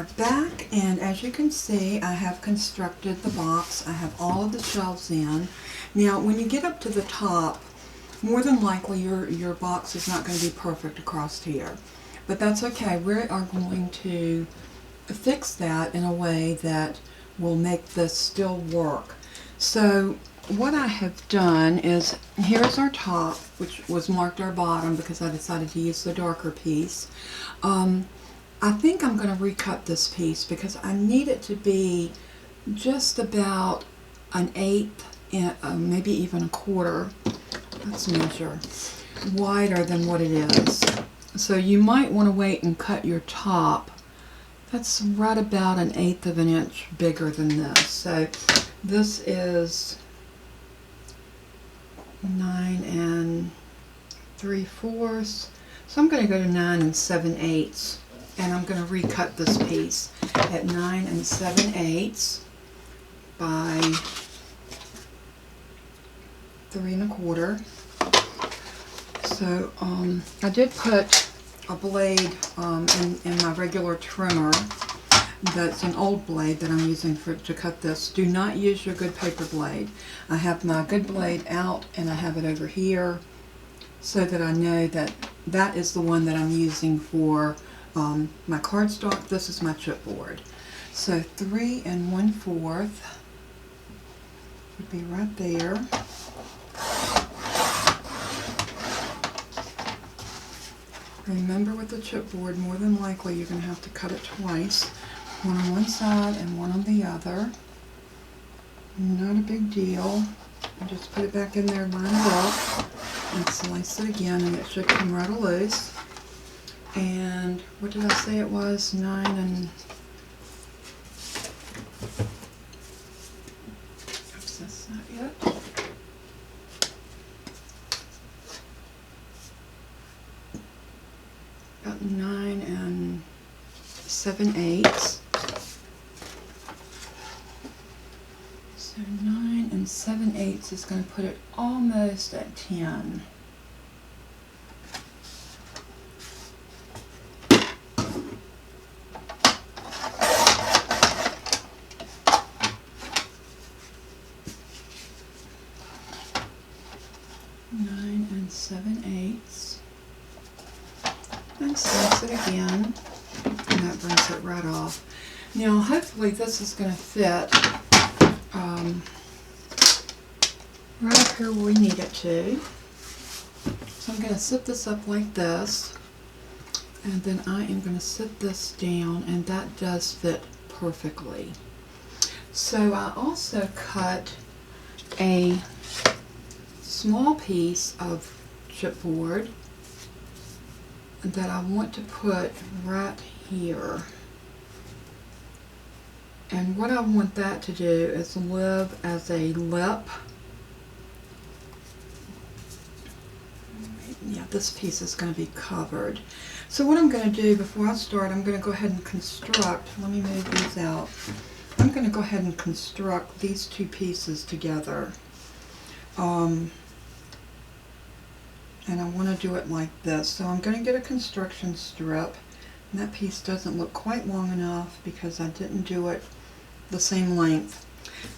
are back, and as you can see, I have constructed the box. I have all of the shelves in. Now when you get up to the top, more than likely your box is not going to be perfect across here, but that's okay. We are going to fix that in a way that will make this still work. So what I have done is, here's our top, which was marked our bottom because I decided to use the darker piece. I think I'm going to recut this piece because I need it to be just about an eighth, maybe even a quarter, let's measure, wider than what it is. So you might want to wait and cut your top. That's right about an eighth of an inch bigger than this. So this is 9 3/4. So I'm going to go to 9 7/8. And I'm going to recut this piece at 9 7/8 by 3 1/4. So I did put a blade in my regular trimmer. That's an old blade that I'm using to cut this. Do not use your good paper blade. I have my good blade out and I have it over here so that I know that that is the one that I'm using for my cardstock. This is my chipboard. So 3 1/4 would be right there. Remember with the chipboard, more than likely you're going to have to cut it twice. One on one side and one on the other. Not a big deal. I just put it back in there, line it up, and slice it again, and it should come right loose. And what did I say it was? 9 and... Oops, that's not yet. About 9 7/8. So 9 7/8 is going to put it almost at 10. And slice it again, and that brings it right off. Now hopefully this is going to fit right up here where we need it to. So I'm going to sit this up like this, and then I am going to sit this down, and that does fit perfectly. So I also cut a small piece of chipboard that I want to put right here. And what I want that to do is live as a lip. Yeah, this piece is going to be covered. So what I'm going to do before I start, I'm going to go ahead and construct, let me move these out. I'm going to go ahead and construct these two pieces together. And I want to do it like this. So I'm going to get a construction strip, and that piece doesn't look quite long enough because I didn't do it the same length.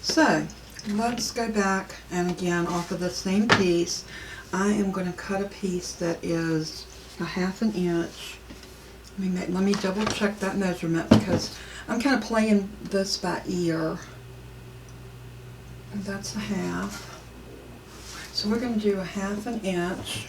So let's go back, and again off of the same piece I am going to cut a piece that is 1/2 inch. Let me double check that measurement because I'm kind of playing this by ear. And that's 1/2. So we're going to do 1/2 inch.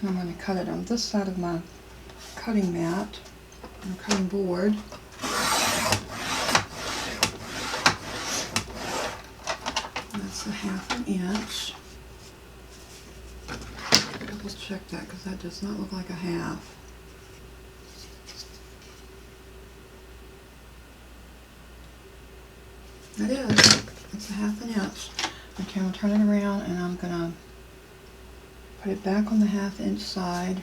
And I'm going to cut it on this side of my cutting mat, or cutting board. That's 1/2 inch. Double check that because that does not look like a half. It is. It's 1/2 inch. Okay, I'll turn it around and I'm going to put it back on the 1/2 inch side,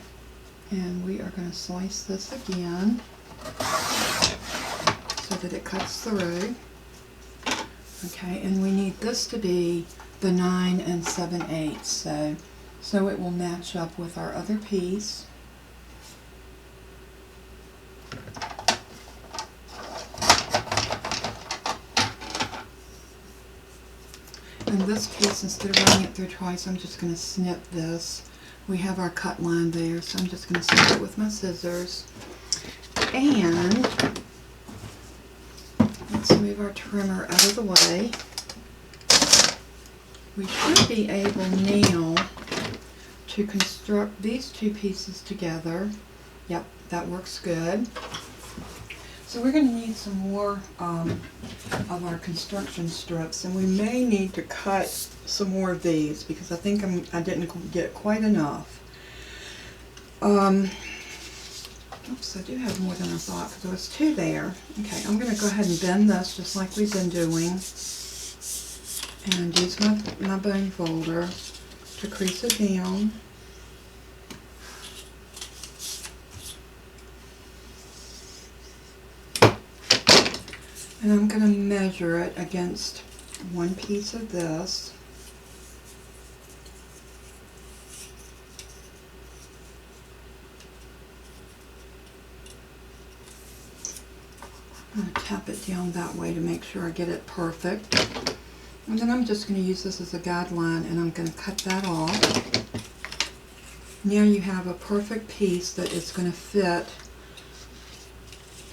and we are going to slice this again. that it cuts through. Okay, and we need this to be the 9 7/8, so it will match up with our other piece. And this piece, instead of running it through twice, I'm just going to snip this. We have our cut line there, so I'm just going to snip it with my scissors. And let's move our trimmer out of the way. We should be able now to construct these two pieces together. Yep, that works good. So we're going to need some more of our construction strips, and we may need to cut some more of these because I think I didn't get quite enough. Oops, I do have more than I thought because there was 2 there. Okay, I'm going to go ahead and bend this just like we've been doing, and use my bone folder to crease it down. And I'm going to measure it against one piece of this. I'm going to tap it down that way to make sure I get it perfect. And then I'm just going to use this as a guideline, and I'm going to cut that off. Now you have a perfect piece that is going to fit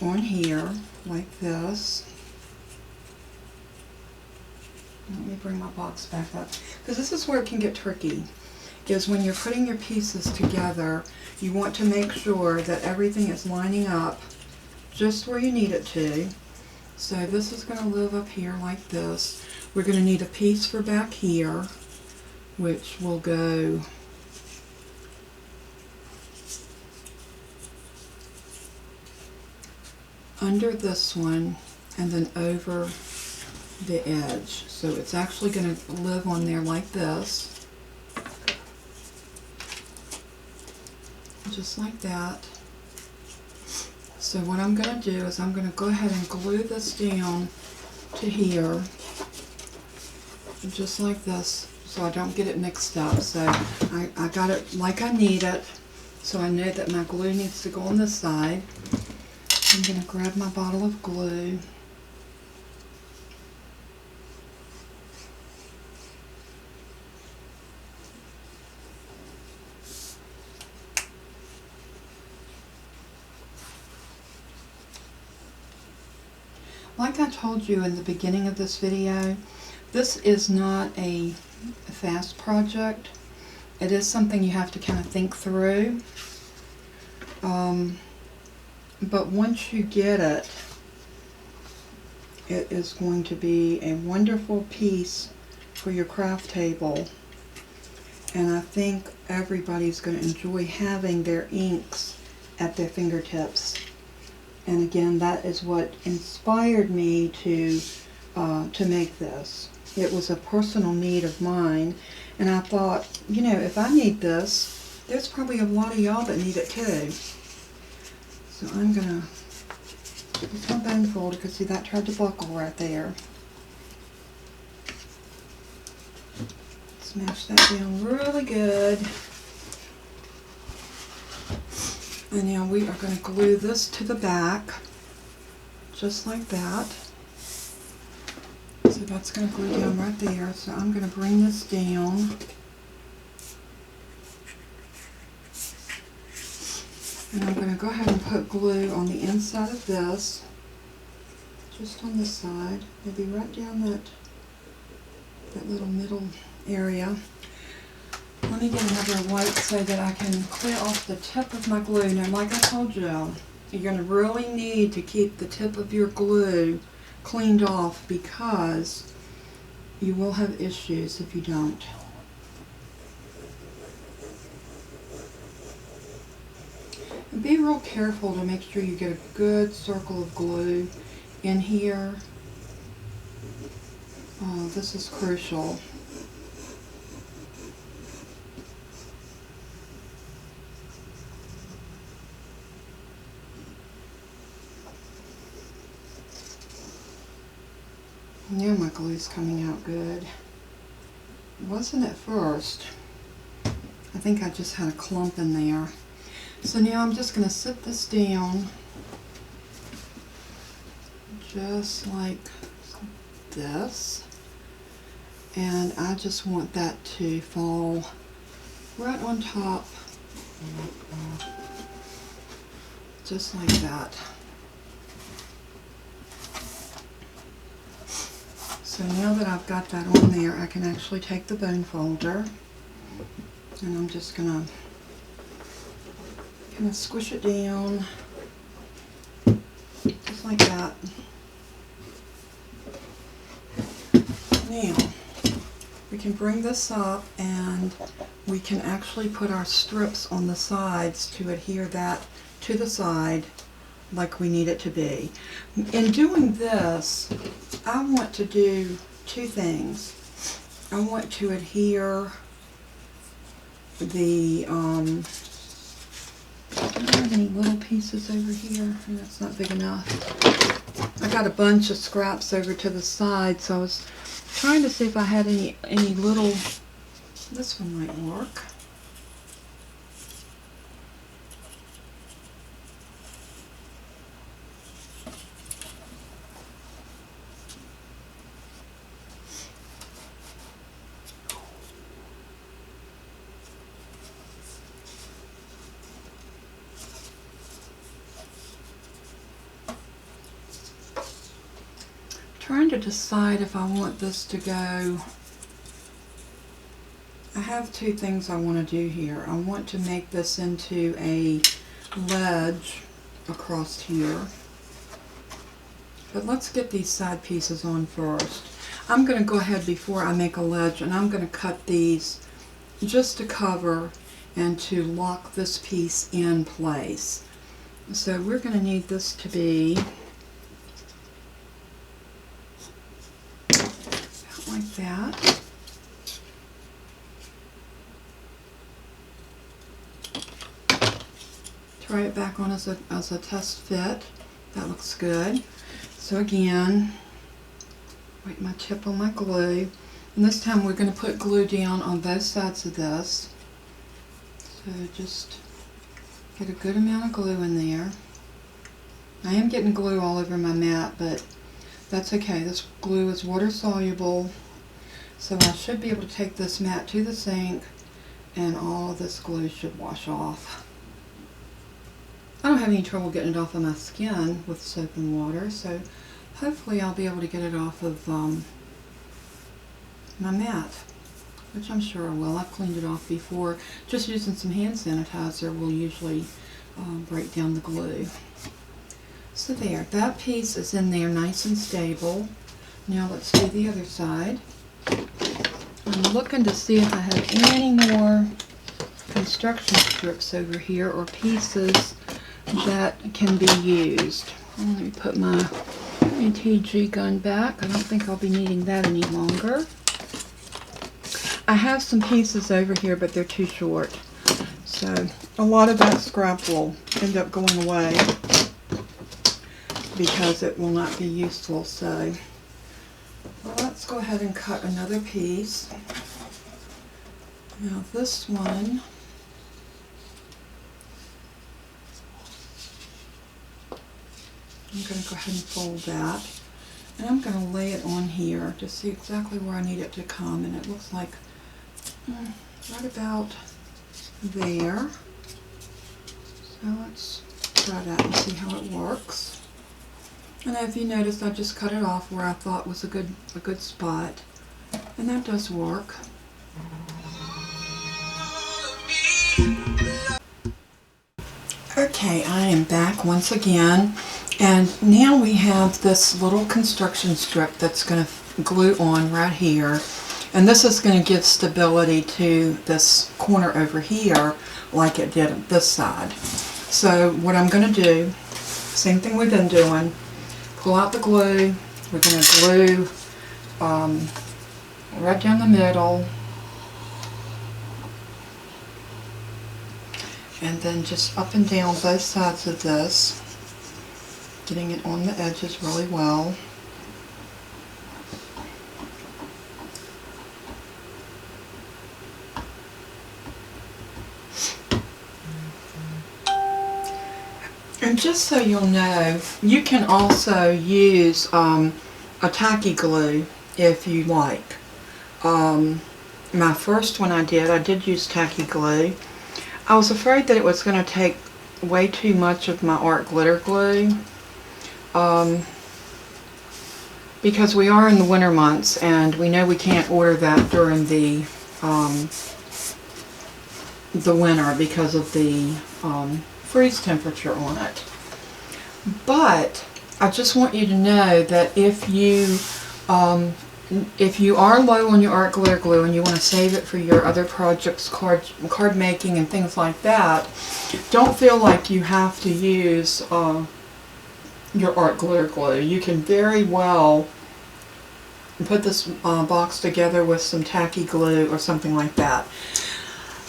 on here like this. Let me bring my box back up, because this is where it can get tricky, is when you're putting your pieces together, you want to make sure that everything is lining up just where you need it to. So this is going to live up here like this. We're going to need a piece for back here, which will go under this one and then over the edge. So it's actually going to live on there like this, just like that. So what I'm going to do is I'm going to go ahead and glue this down to here, just like this, so I don't get it mixed up. So I got it like I need it, so I know that my glue needs to go on this side. I'm going to grab my bottle of glue. Like I told you in the beginning of this video, this is not a fast project. It is something you have to kind of think through. But once you get it, it is going to be a wonderful piece for your craft table. And I think everybody's going to enjoy having their inks at their fingertips. And again, that is what inspired me to make this. It was a personal need of mine, and I thought, you know, if I need this, there's probably a lot of y'all that need it too. So I'm gonna use my bone folder, because see, that tried to buckle right there. Smash that down really good. And now we are going to glue this to the back, just like that. So that's going to glue down right there. So I'm going to bring this down. And I'm going to go ahead and put glue on the inside of this, just on this side, maybe right down that little middle area. Let me get another wipe so that I can clear off the tip of my glue. Now, like I told you, you're going to really need to keep the tip of your glue cleaned off, because you will have issues if you don't. And be real careful to make sure you get a good circle of glue in here. Oh, this is crucial. Now my glue's coming out good. It wasn't at first. I think I just had a clump in there. So now I'm just going to sit this down just like this. And I just want that to fall right on top, just like that. So now that I've got that on there, I can actually take the bone folder and I'm just gonna kind of squish it down, just like that. Now, we can bring this up and we can actually put our strips on the sides to adhere that to the side like we need it to be. In doing this, I want to do two things. I want to adhere the, I don't have any little pieces over here, and that's not big enough. I got a bunch of scraps over to the side, so I was trying to see if I had any little, this one might work. Trying to decide if I want this to go. I have two things I want to do here. I want to make this into a ledge across here. But let's get these side pieces on first. I'm going to go ahead before I make a ledge and I'm going to cut these just to cover and to lock this piece in place. So we're going to need this to be like that. Try it back on as a test fit. That looks good. So again, wait my tip on my glue. And this time we're going to put glue down on both sides of this. So just get a good amount of glue in there. I am getting glue all over my mat, but that's okay. This glue is water soluble. So I should be able to take this mat to the sink and all of this glue should wash off. I don't have any trouble getting it off of my skin with soap and water, so hopefully I'll be able to get it off of my mat, which I'm sure I will. I've cleaned it off before. Just using some hand sanitizer will usually break down the glue. So there, that piece is in there nice and stable. Now let's do the other side. I'm looking to see if I have any more construction strips over here or pieces that can be used. Let me put my ATG gun back. I don't think I'll be needing that any longer. I have some pieces over here, but they're too short. So a lot of that scrap will end up going away because it will not be useful. So well, let's go ahead and cut another piece. Now this one, I'm going to go ahead and fold that, and I'm going to lay it on here to see exactly where I need it to come, and it looks like right about there. So let's try that and see how it works. And if you notice, I just cut it off where I thought was a good spot, and that does work. Okay, I am back once again, and now we have this little construction strip that's going to glue on right here, and this is going to give stability to this corner over here like it did on this side. So what I'm going to do, same thing we've been doing, pull out the glue. We're going to glue right down the middle, and then just up and down both sides of this, getting it on the edges really well. And just so you'll know, you can also use a tacky glue if you like. My first one I did use tacky glue. I was afraid that it was going to take way too much of my art glitter glue because we are in the winter months and we know we can't order that during the winter because of the freeze temperature on it. But I just want you to know that if you are low on your art glitter glue and you want to save it for your other projects, card making and things like that, don't feel like you have to use your art glitter glue. You can very well put this box together with some tacky glue or something like that.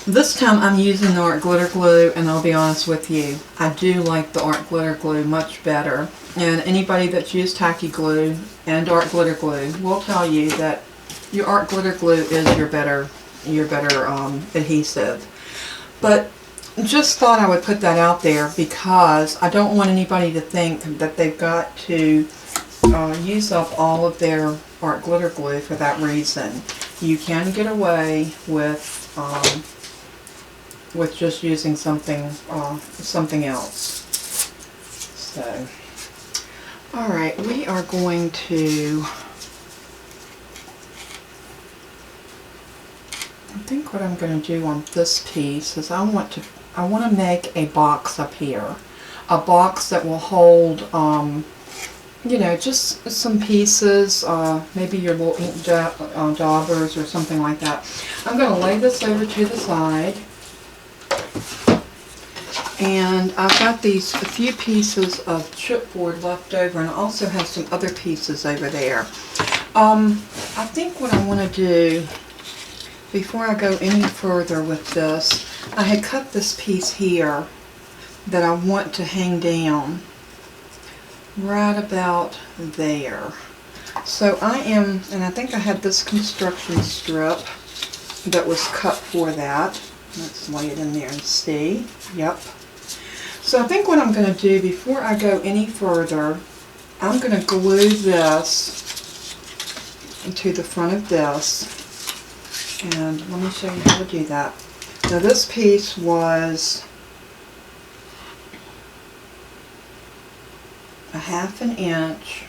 This time I'm using the art glitter glue, and I'll be honest with you, I do like the art glitter glue much better. And anybody that's used tacky glue and art glitter glue will tell you that your art glitter glue is your better adhesive. But just thought I would put that out there because I don't want anybody to think that they've got to use up all of their art glitter glue for that reason. You can get away with just using something else. So, all right, we are going to. I think what I'm going to do on this piece is I want to make a box up here, a box that will hold, you know, just some pieces, maybe your little ink daubers or something like that. I'm going to lay this over to the side. And I've got a few pieces of chipboard left over, and I also have some other pieces over there. I think what I want to do, before I go any further with this, I had cut this piece here that I want to hang down right about there. So I am, and I think I had this construction strip that was cut for that. Let's lay it in there and see. Yep. So I think what I'm going to do before I go any further, I'm going to glue this to the front of this. And let me show you how to do that. Now this piece was a 1/2 inch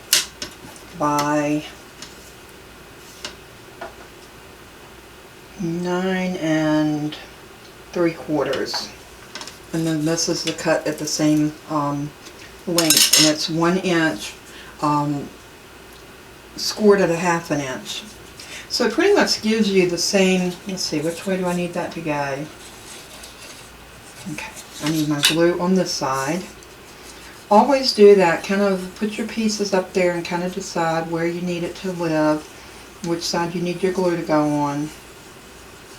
by 9 3/4. And then this is the cut at the same length, and it's 1 inch scored at a 1/2 inch. So it pretty much gives you the same. Let's see, which way do I need that to go? Okay, I need my glue on this side. Always do that, kind of put your pieces up there and kind of decide where you need it to live, which side you need your glue to go on.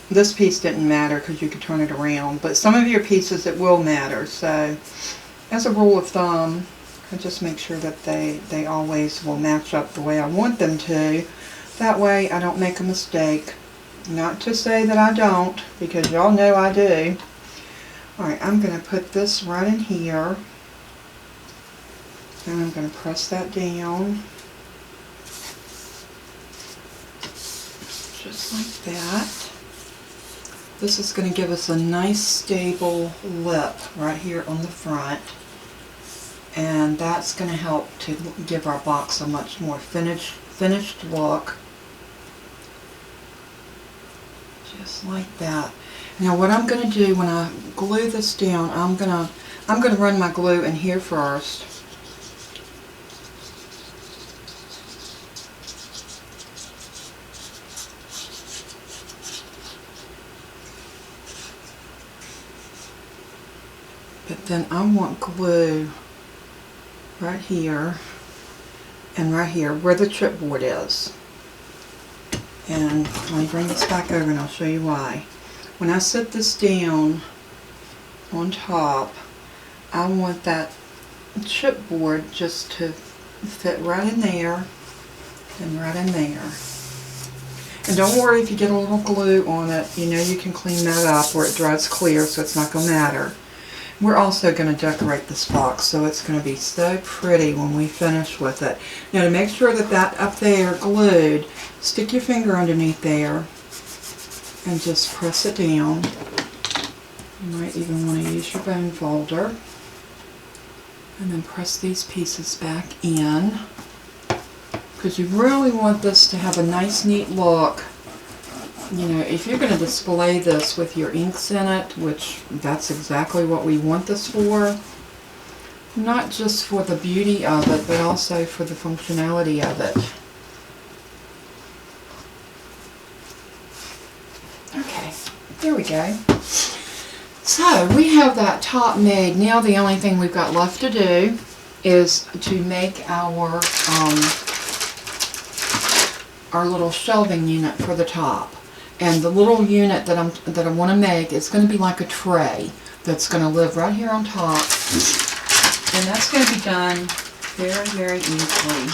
This piece didn't matter because you could turn it around, but some of your pieces it will matter. So as a rule of thumb, I just make sure that they always will match up the way I want them to. That way I don't make a mistake. Not to say that I don't, because y'all know I do. Alright, I'm going to put this right in here, and I'm going to press that down just like that. This is going to give us a nice stable lip right here on the front, and that's going to help to give our box a much more finished look, just like that. Now what I'm going to do when I glue this down, I'm going to run my glue in here first. But then I want glue right here and right here where the chipboard is. And let me bring this back over and I'll show you why. When I set this down on top, I want that chipboard just to fit right in there and right in there. And don't worry if you get a little glue on it, you know you can clean that up or it dries clear, so it's not going to matter. We're also going to decorate this box, so it's going to be so pretty when we finish with it. Now to make sure that that up there glued, stick your finger underneath there and just press it down. You might even want to use your bone folder. And then press these pieces back in, because you really want this to have a nice neat look. You know, if you're going to display this with your inks in it, which that's exactly what we want this for, not just for the beauty of it, but also for the functionality of it. Okay, there we go. So we have that top made. Now the only thing we've got left to do is to make our little shelving unit for the top. And the little unit that I want to make is going to be like a tray that's going to live right here on top. And that's going to be done very, very easily.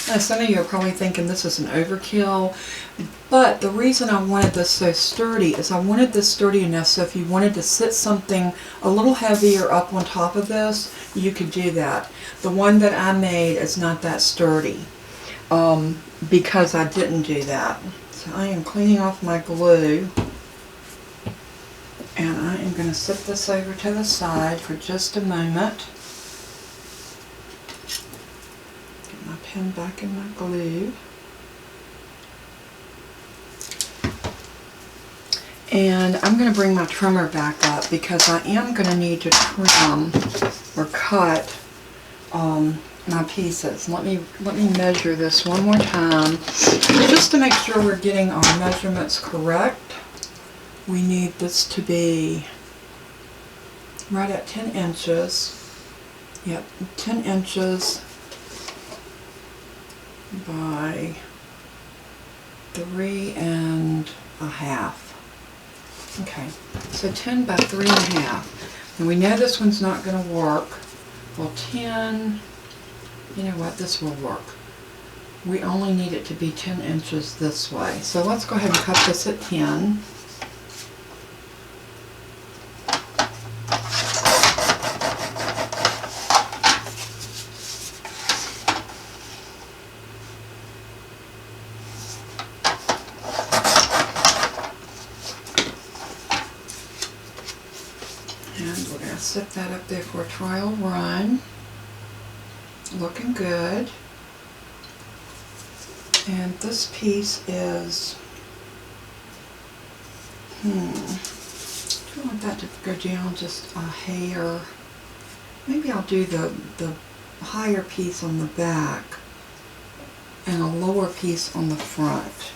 Now some of you are probably thinking this is an overkill, but the reason I wanted this so sturdy is I wanted this sturdy enough so if you wanted to sit something a little heavier up on top of this, you could do that. The one that I made is not that sturdy. Because I didn't do that. So I am cleaning off my glue, and I am going to set this over to the side for just a moment. Get my pen back in my glue. And I'm going to bring my trimmer back up because I am going to need to trim or cut my pieces. Let me measure this one more time just to make sure we're getting our measurements correct. We need this to be right at 10 inches. Yep, 10 inches by 3.5. Okay, so 10 by 3.5. And we know this one's not going to work. Well, 10. You know what, this will work. We only need it to be 10 inches this way. So let's go ahead and cut this at 10. And we're going to set that up there for a trial run. Looking good. And this piece is, do I want that to go down just a hair? Maybe I'll do the higher piece on the back and a lower piece on the front.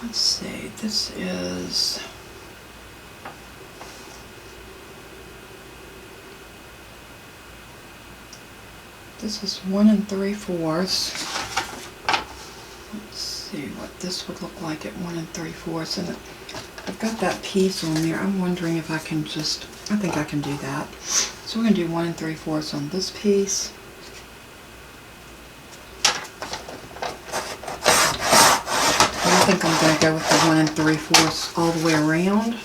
Let's see, this is, this is 1 3/4. Let's see what this would look like at 1 3/4. And I've got that piece on there. I'm wondering if I can just, I think I can do that. So we're going to do 1 3/4 on this piece. And I think I'm going to go with the 1 3/4 all the way around.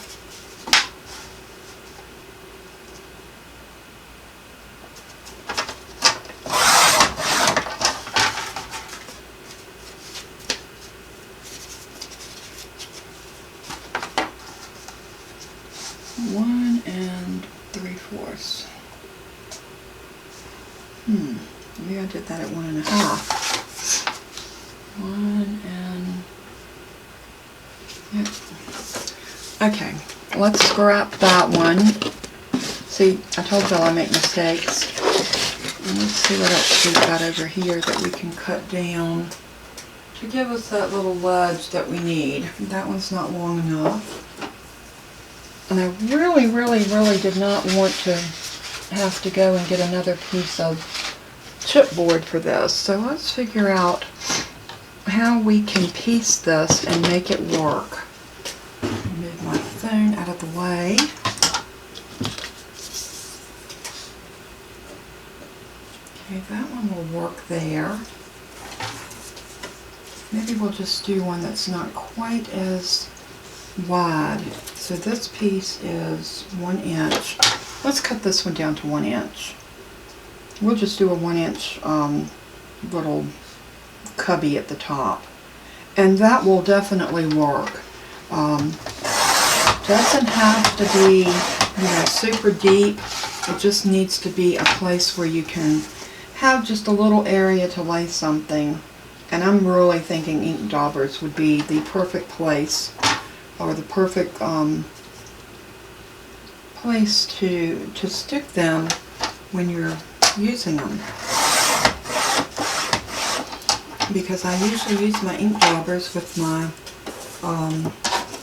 Maybe I did that at 1 1/2. 1 and, yep. Okay, let's scrap that one. See, I told y'all I make mistakes. And let's see what else we've got over here that we can cut down to give us that little ledge that we need. That one's not long enough. And I really, really, really did not want to have to go and get another piece of chipboard for this. So let's figure out how we can piece this and make it work. Move my phone out of the way. Okay, that one will work there. Maybe we'll just do one that's not quite as wide. So this piece is 1 inch. Let's cut this one down to 1 inch. We'll just do a 1 inch little cubby at the top. And that will definitely work. Doesn't have to be, super deep. It just needs to be a place where you can have just a little area to lay something. And I'm really thinking ink daubers would be the perfect place, or the perfect place to stick them when you're using them. Because I usually use my ink daubers with my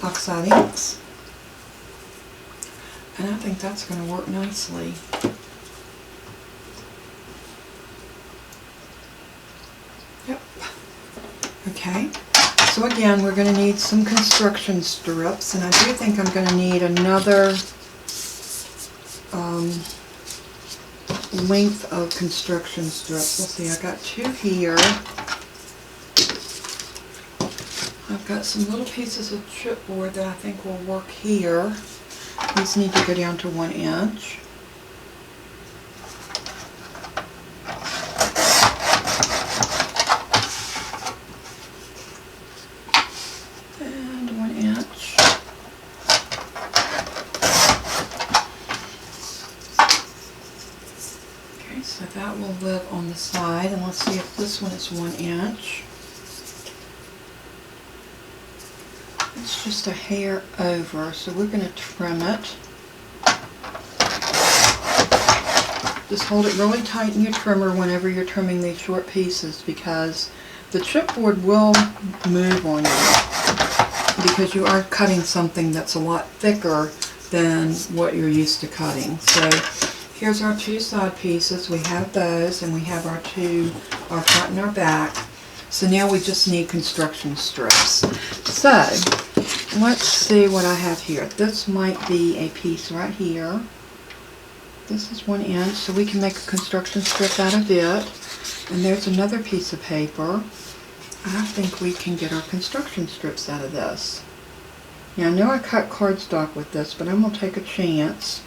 Oxide inks. And I think that's going to work nicely. Yep. Okay. So again, we're going to need some construction strips, and I do think I'm going to need another length of construction strips. Let's see, I got 2 here. I've got some little pieces of chipboard that I think will work here. These need to go down to 1 inch. And 1 inch. Okay, so that will live on the side, and let's see if this one is 1 inch. It's just a hair over, so we're going to trim it. Just hold it really tight in your trimmer whenever you're trimming these short pieces, because the chipboard will move on you, because you are cutting something that's a lot thicker than what you're used to cutting. So here's our 2 side pieces. We have those, and we have our front and our back. So now we just need construction strips. So let's see what I have here. This might be a piece right here. This is 1 inch, so we can make a construction strip out of it. And there's another piece of paper. I think we can get our construction strips out of this. Now I know I cut cardstock with this, but I'm going to take a chance.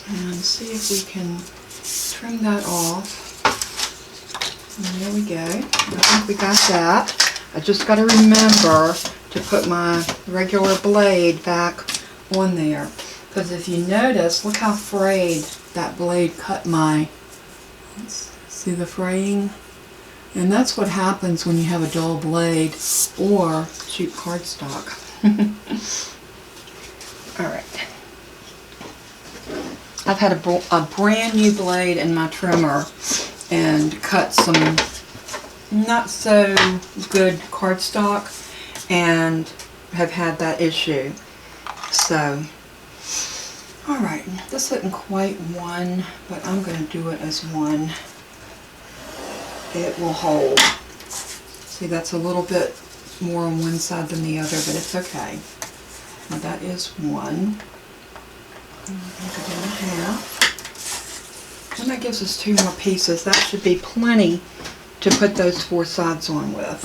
And see if we can trim that off. And there we go. I think we got that. I just got to remember to put my regular blade back on there. Because if you notice, look how frayed that blade cut my... See the fraying? And that's what happens when you have a dull blade or cheap cardstock. Alright. I've had a brand new blade in my trimmer and cut some not so good cardstock and have had that issue. So, alright, this isn't quite 1, but I'm going to do it as 1. It will hold. See, that's a little bit more on one side than the other, but it's okay. Now that is 1. I'm going to go down a half. And that gives us 2 more pieces. That should be plenty to put those 4 sides on with.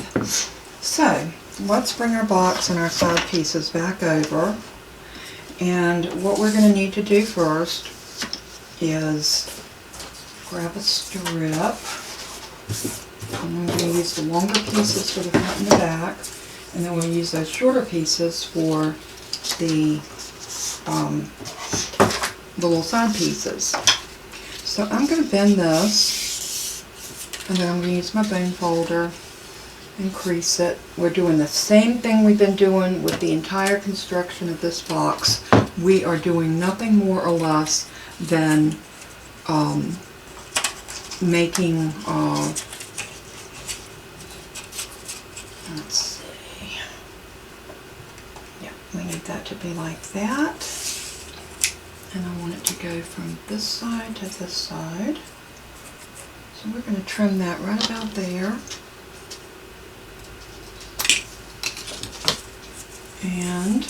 So, let's bring our box and our side pieces back over. And what we're going to need to do first is grab a strip. I'm going to use the longer pieces for the front and the back, and then we'll use those shorter pieces for the little side pieces. So I'm going to bend this, and then I'm going to use my bone folder and crease it. We're doing the same thing we've been doing with the entire construction of this box. We are doing nothing more or less than making, let's see, yeah, we need that to be like that, and I want it to go from this side to this side, so we're going to trim that right about there, and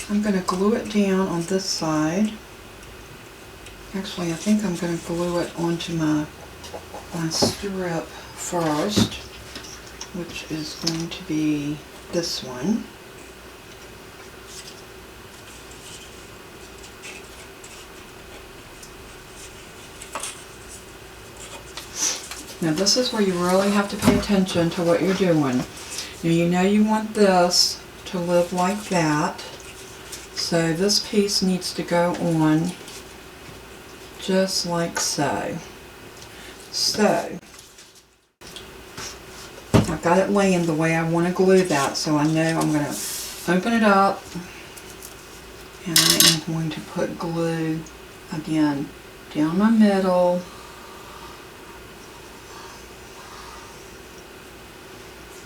I'm going to glue it down on this side. Actually, I think I'm going to glue it onto my strip first, which is going to be this one. Now this is where you really have to pay attention to what you're doing. Now you know you want this to live like that, so this piece needs to go on just like so. So I've got it laying the way I want to glue that, so I know I'm going to open it up and I am going to put glue again down my middle.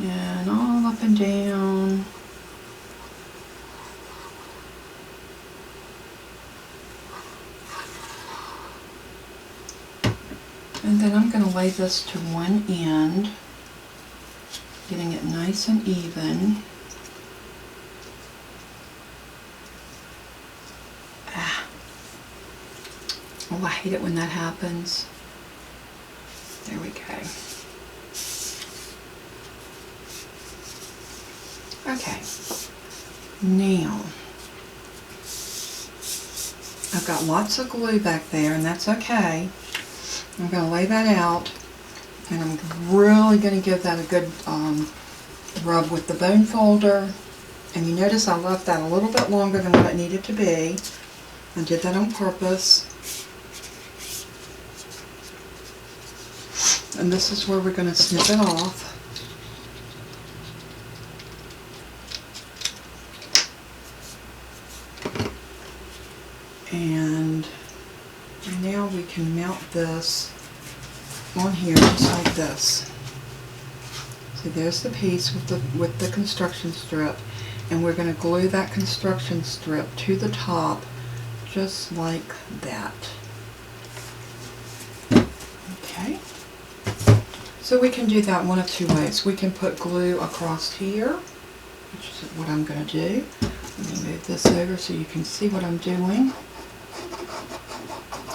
And all up and down. And then I'm going to lay this to one end, getting it nice and even. Oh, I hate it when that happens. There we go. Okay, now I've got lots of glue back there, and that's okay. I'm going to lay that out, and I'm really going to give that a good rub with the bone folder. And you notice I left that a little bit longer than what it needed to be. I did that on purpose. And this is where we're going to snip it off. And now we can mount this on here just like this. So there's the piece with the construction strip, and we're going to glue that construction strip to the top just like that. Okay. So we can do that one of two ways. We can put glue across here, which is what I'm going to do. Let me move this over so you can see what I'm doing.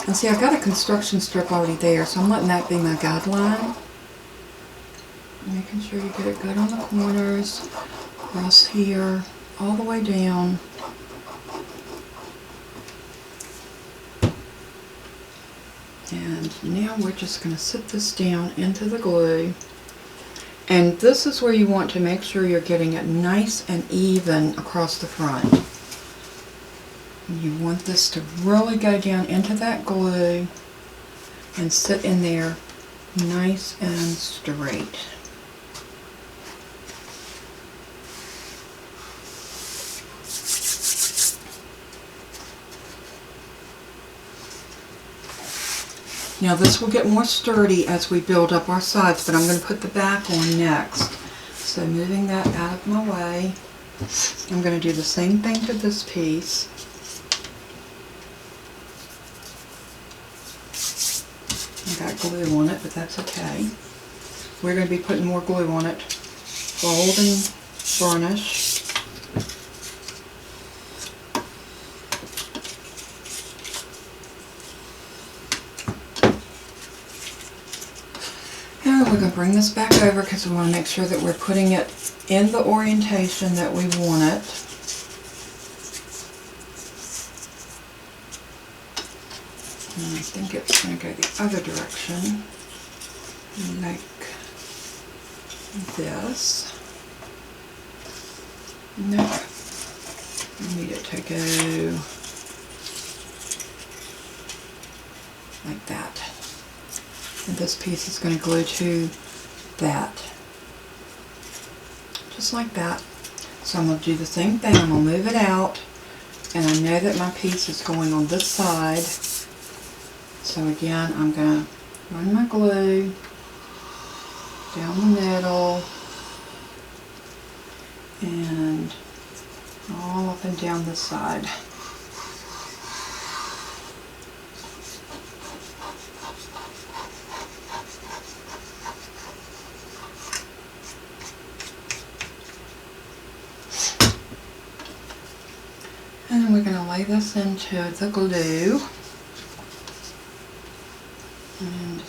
And see, I've got a construction strip already there, so I'm letting that be my guideline. Making sure you get it good on the corners, across here, all the way down. And now we're just going to sit this down into the glue. And this is where you want to make sure you're getting it nice and even across the front. You want this to really go down into that glue and sit in there nice and straight. Now this will get more sturdy as we build up our sides, but I'm going to put the back on next. So moving that out of my way, I'm going to do the same thing to this piece. I got glue on it, but that's okay. We're going to be putting more glue on it. Fold and burnish. And we're going to bring this back over because we want to make sure that we're putting it in the orientation that we want it. And I think it's going to go the other direction, like this. No, I need it to go like that. And this piece is going to glue to that, just like that. So I'm going to do the same thing. I'm going to move it out, and I know that my piece is going on this side. So again, I'm going to run my glue down the middle and all up and down the side. And then we're going to lay this into the glue. And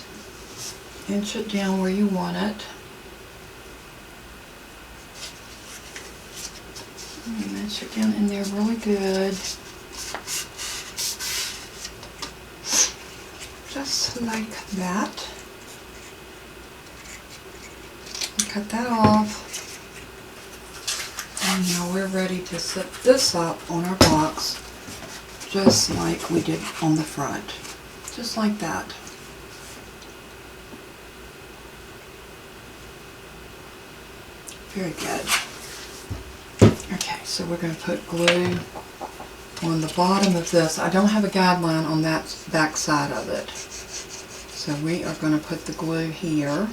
inch it down where you want it. And inch it down in there really good. Just like that. Cut that off. And now we're ready to set this up on our box just like we did on the front. Just like that. Very good. Okay, so we're going to put glue on the bottom of this. I don't have a guideline on that back side of it. So we are going to put the glue here.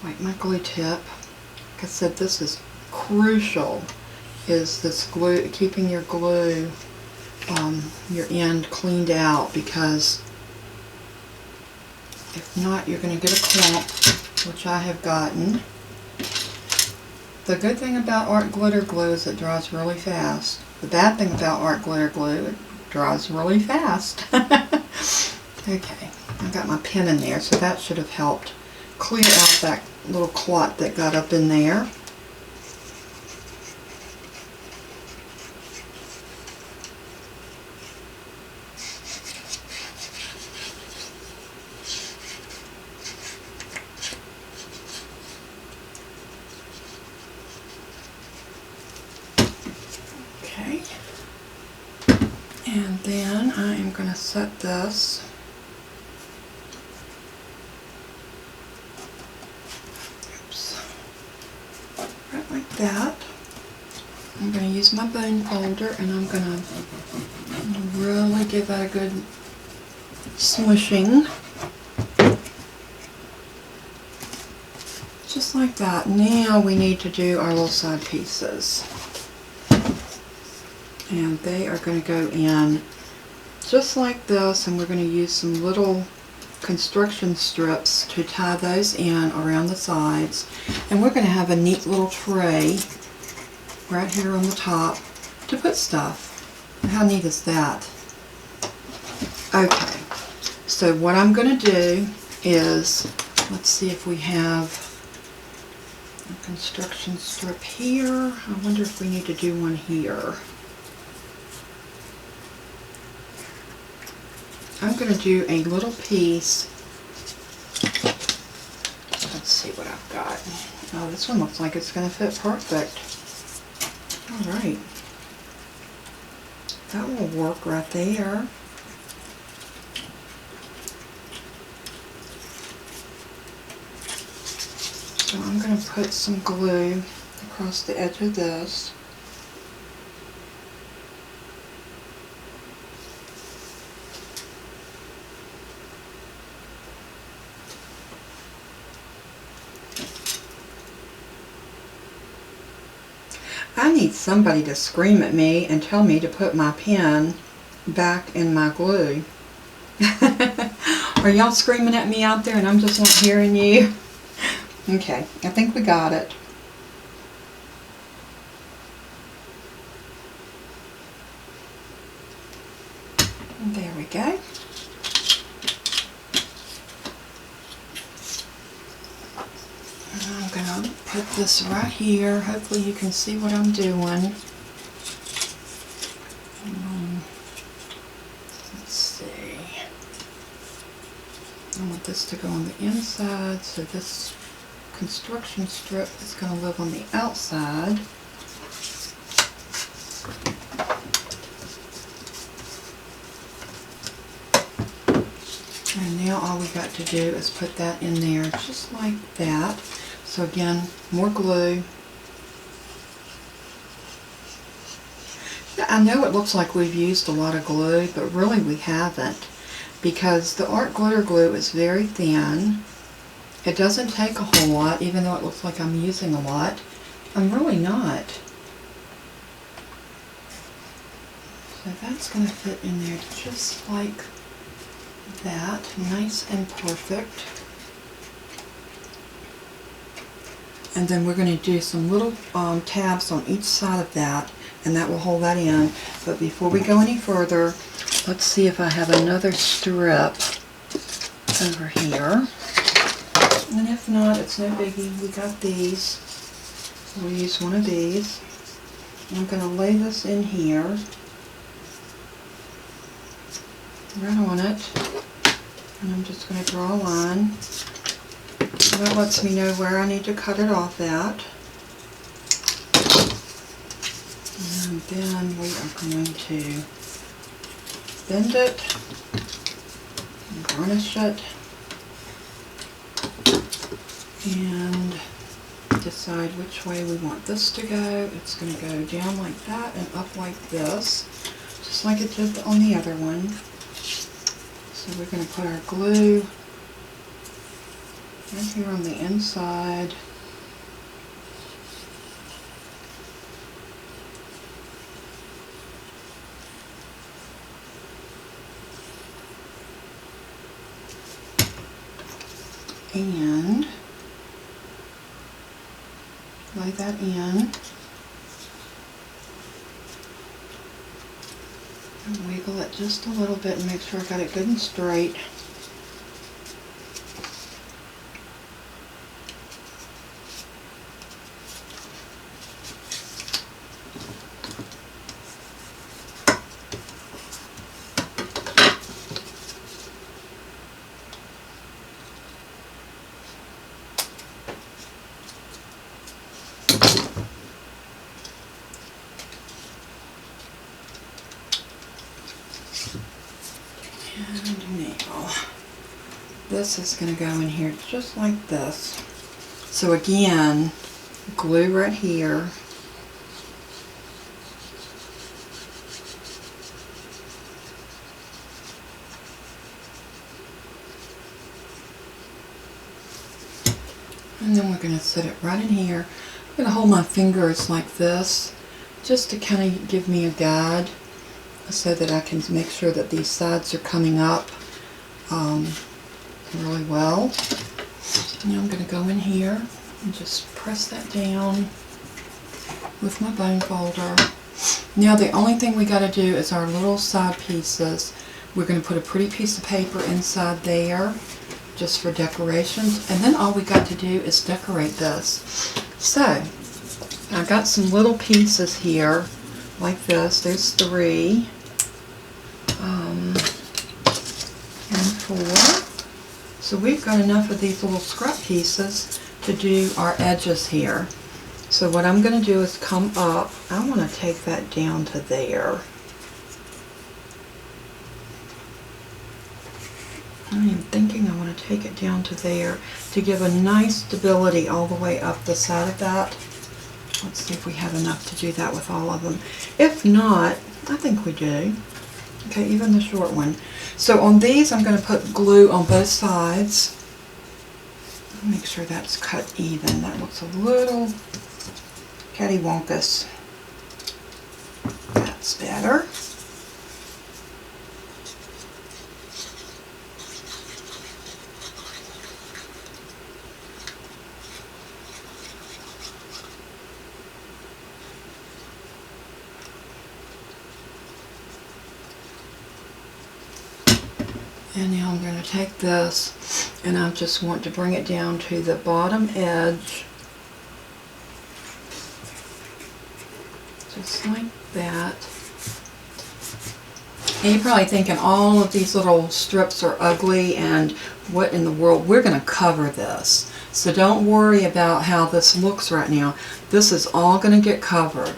Like my glue tip. Like I said, this is crucial, is this glue, keeping your glue, your end cleaned out, because if not, you're going to get a clump, which I have gotten. The good thing about art glitter glue is it dries really fast. The bad thing about art glitter glue, it dries really fast. Okay, I got my pen in there, so that should have helped clear out that little clot that got up in there. Okay, and then I am going to set this right like that. I'm going to use my bone folder and I'm going to really give that a good smushing. Just like that. Now we need to do our little side pieces. And they are going to go in just like this, and we're going to use some little construction strips to tie those in around the sides. And we're going to have a neat little tray right here on the top to put stuff. How neat is that? Okay, so what I'm going to do is, let's see if we have a construction strip here. I wonder if we need to do one here. I'm going to do a little piece. Let's see what I've got. Oh, this one looks like it's going to fit perfect. Alright. That will work right there. So I'm going to put some glue across the edge of this. I need somebody to scream at me and tell me to put my pen back in my glue. Are y'all screaming at me out there and I'm just not hearing you? Okay, I think we got it. There we go. I'm going to put this right here. Hopefully you can see what I'm doing. Let's see. I want this to go on the inside, so this construction strip is going to live on the outside. And now all we got to do is put that in there just like that. So again, more glue. I know it looks like we've used a lot of glue, but really we haven't, because the art glitter glue is very thin. It doesn't take a whole lot, even though it looks like I'm using a lot. I'm really not. So that's going to fit in there just like that, nice and perfect. And then we're going to do some little tabs on each side of that, and that will hold that in. But before we go any further, let's see if I have another strip over here. And if not, it's no biggie. We got these. We'll use one of these. I'm going to lay this in here, right on it, and I'm just going to draw a line. That lets me know where I need to cut it off at. And then we are going to bend it, and garnish it, and decide which way we want this to go. It's going to go down like that and up like this, just like it did on the other one. So we're going to put our glue right here on the inside. And lay that in. And wiggle it just a little bit and make sure I got it good and straight. And now this is going to go in here just like this. So again, glue right here. And then we're going to set it right in here. I'm going to hold my fingers like this just to kind of give me a guide, so that I can make sure that these sides are coming up really well. Now I'm going to go in here and just press that down with my bone folder. Now the only thing we got to do is our little side pieces. We're going to put a pretty piece of paper inside there just for decorations, and then all we got to do is decorate this. So I got some little pieces here like this. There's 3 and 4. So we've got enough of these little scrap pieces to do our edges here. So what I'm going to do is come up. I want to take that down to there. I'm thinking I want to take it down to there to give a nice stability all the way up the side of that. Let's see if we have enough to do that with all of them. If not, I think we do. Okay, even the short one. So on these, I'm going to put glue on both sides. Make sure that's cut even. That looks a little cattywampus. That's better. And now I'm going to take this, and I just want to bring it down to the bottom edge, just like that. And you're probably thinking all of these little strips are ugly and what in the world. We're going to cover this. So don't worry about how this looks right now. This is all going to get covered.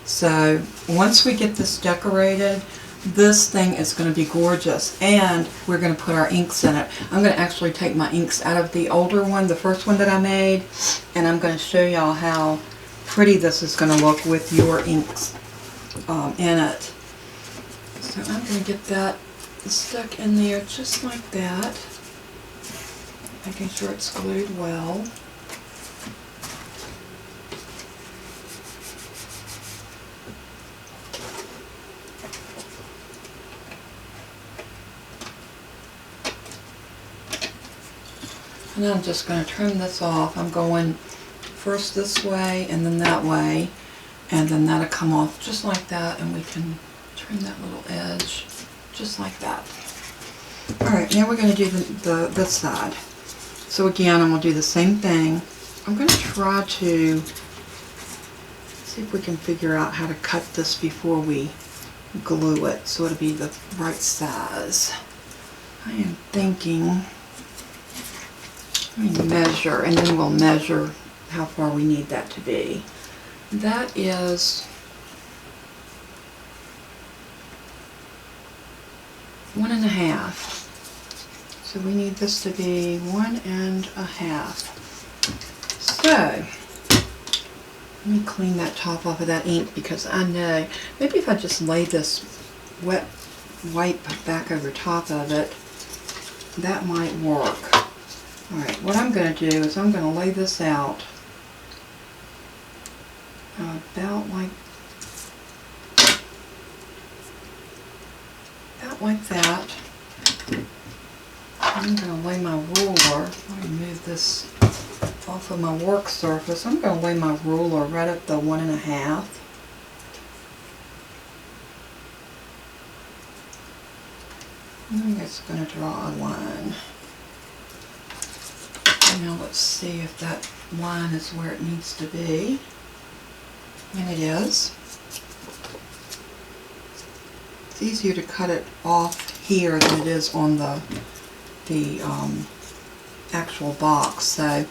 So once we get this decorated, this thing is going to be gorgeous, and we're going to put our inks in it. I'm going to actually take my inks out of the older one, the first one that I made, and I'm going to show y'all how pretty this is going to look with your inks in it. So I'm going to get that stuck in there just like that, making sure it's glued well. And I'm just going to trim this off. I'm going first this way and then that way, and then that'll come off just like that, and we can trim that little edge just like that. Alright, now we're going to do this side. So again, I'm going to do the same thing. I'm going to try to see if we can figure out how to cut this before we glue it so it'll be the right size. I am thinking, let me measure, and then we'll measure how far we need that to be. That is 1.5. So we need this to be 1.5. So let me clean that top off of that ink, because I know maybe if I just lay this wet wipe back over top of it, that might work. Alright, what I'm going to do is I'm going to lay this out about like that. I'm going to lay my ruler. Let me move this off of my work surface. I'm going to lay my ruler right at the 1.5. I'm just going to draw a line. Now let's see if that line is where it needs to be. And it is. It's easier to cut it off here than it is on the actual box. So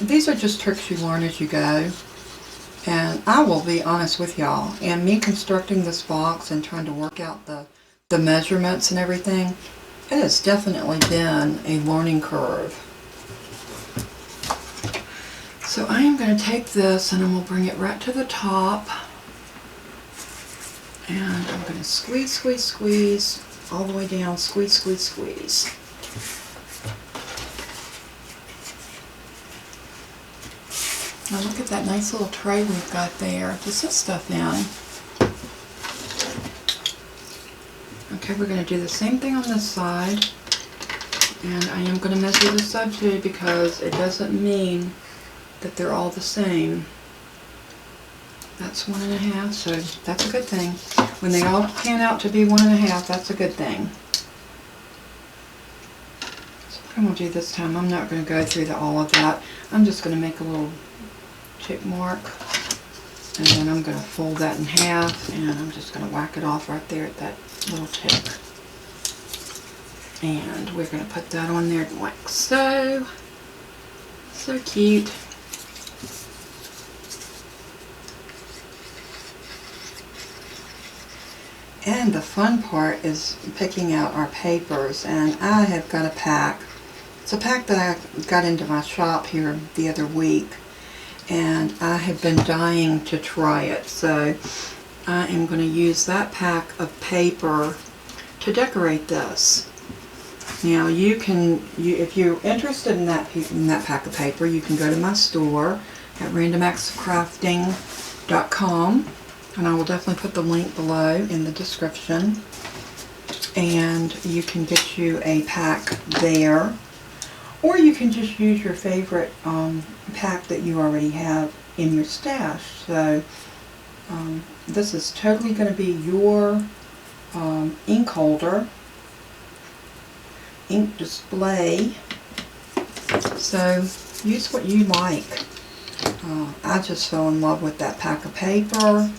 these are just tricks you learn as you go. And I will be honest with y'all, and me constructing this box and trying to work out the measurements and everything, it has definitely been a learning curve. So I am going to take this and I'm going to bring it right to the top, and I'm going to squeeze, squeeze, squeeze all the way down, squeeze, squeeze, squeeze. Now look at that nice little tray we've got there to set stuff in. Okay, we're going to do the same thing on this side, and I am going to measure this side too, because it doesn't mean that they're all the same. That's 1.5, so that's a good thing. When they all pan out to be 1.5, that's a good thing. So what I'm going to do this time, I'm not going to go through all of that. I'm just going to make a little tick mark, and then I'm going to fold that in half, and I'm just going to whack it off right there at that little tick. And we're going to put that on there like so. So cute. And the fun part is picking out our papers, and I have got a pack. It's a pack that I got into my shop here the other week, and I have been dying to try it. So I am going to use that pack of paper to decorate this. Now you can, if you're interested in that pack of paper, you can go to my store at randomactsofcrafting.com, and I will definitely put the link below in the description, and you can get you a pack there, or you can just use your favorite pack that you already have in your stash. So this is totally going to be your ink holder, ink display, so use what you like. I just fell in love with that pack of paper.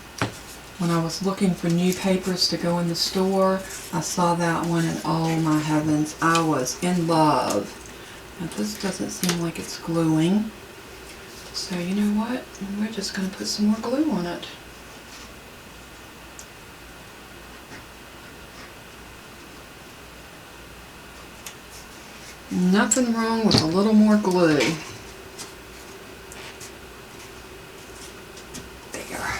When I was looking for new papers to go in the store, I saw that one, and oh my heavens, I was in love. Now this doesn't seem like it's gluing, so you know what, we're just going to put some more glue on it. Nothing wrong with a little more glue. There.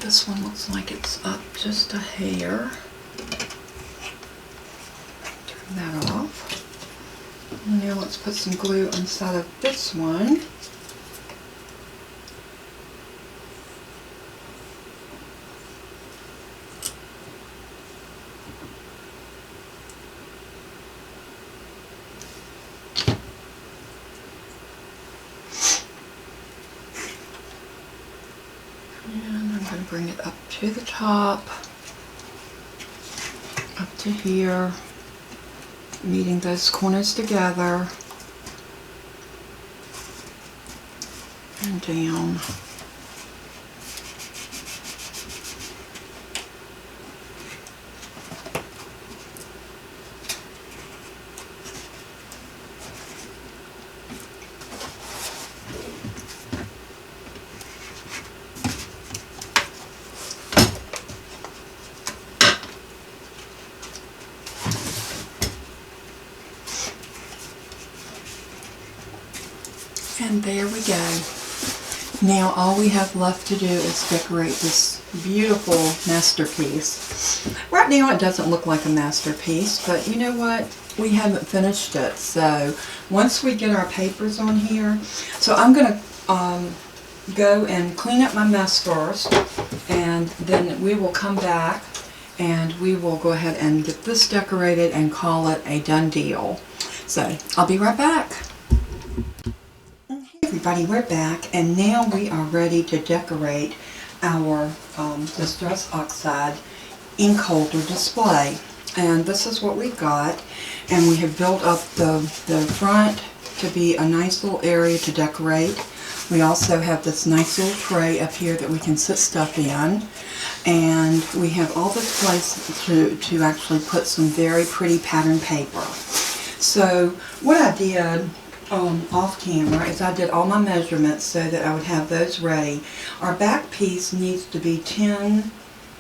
This one looks like it's up just a hair. Turn that off. And now let's put some glue inside of this one. And I'm going to bring it up to the top, up to here, meeting those corners together, and down. And there we go. Now all we have left to do is decorate this beautiful masterpiece. Right now it doesn't look like a masterpiece, but you know what? We haven't finished it. So once we get our papers on here, so I'm going to go and clean up my mess first, and then we will come back and we will go ahead and get this decorated and call it a done deal. So I'll be right back. Everybody, we're back, and now we are ready to decorate our Distress Oxide ink holder display. And this is what we've got, and we have built up the front to be a nice little area to decorate. We also have this nice little tray up here that we can sit stuff in, and we have all this place to actually put some very pretty pattern paper. So what I did off camera is I did all my measurements so that I would have those ready. Our back piece needs to be 10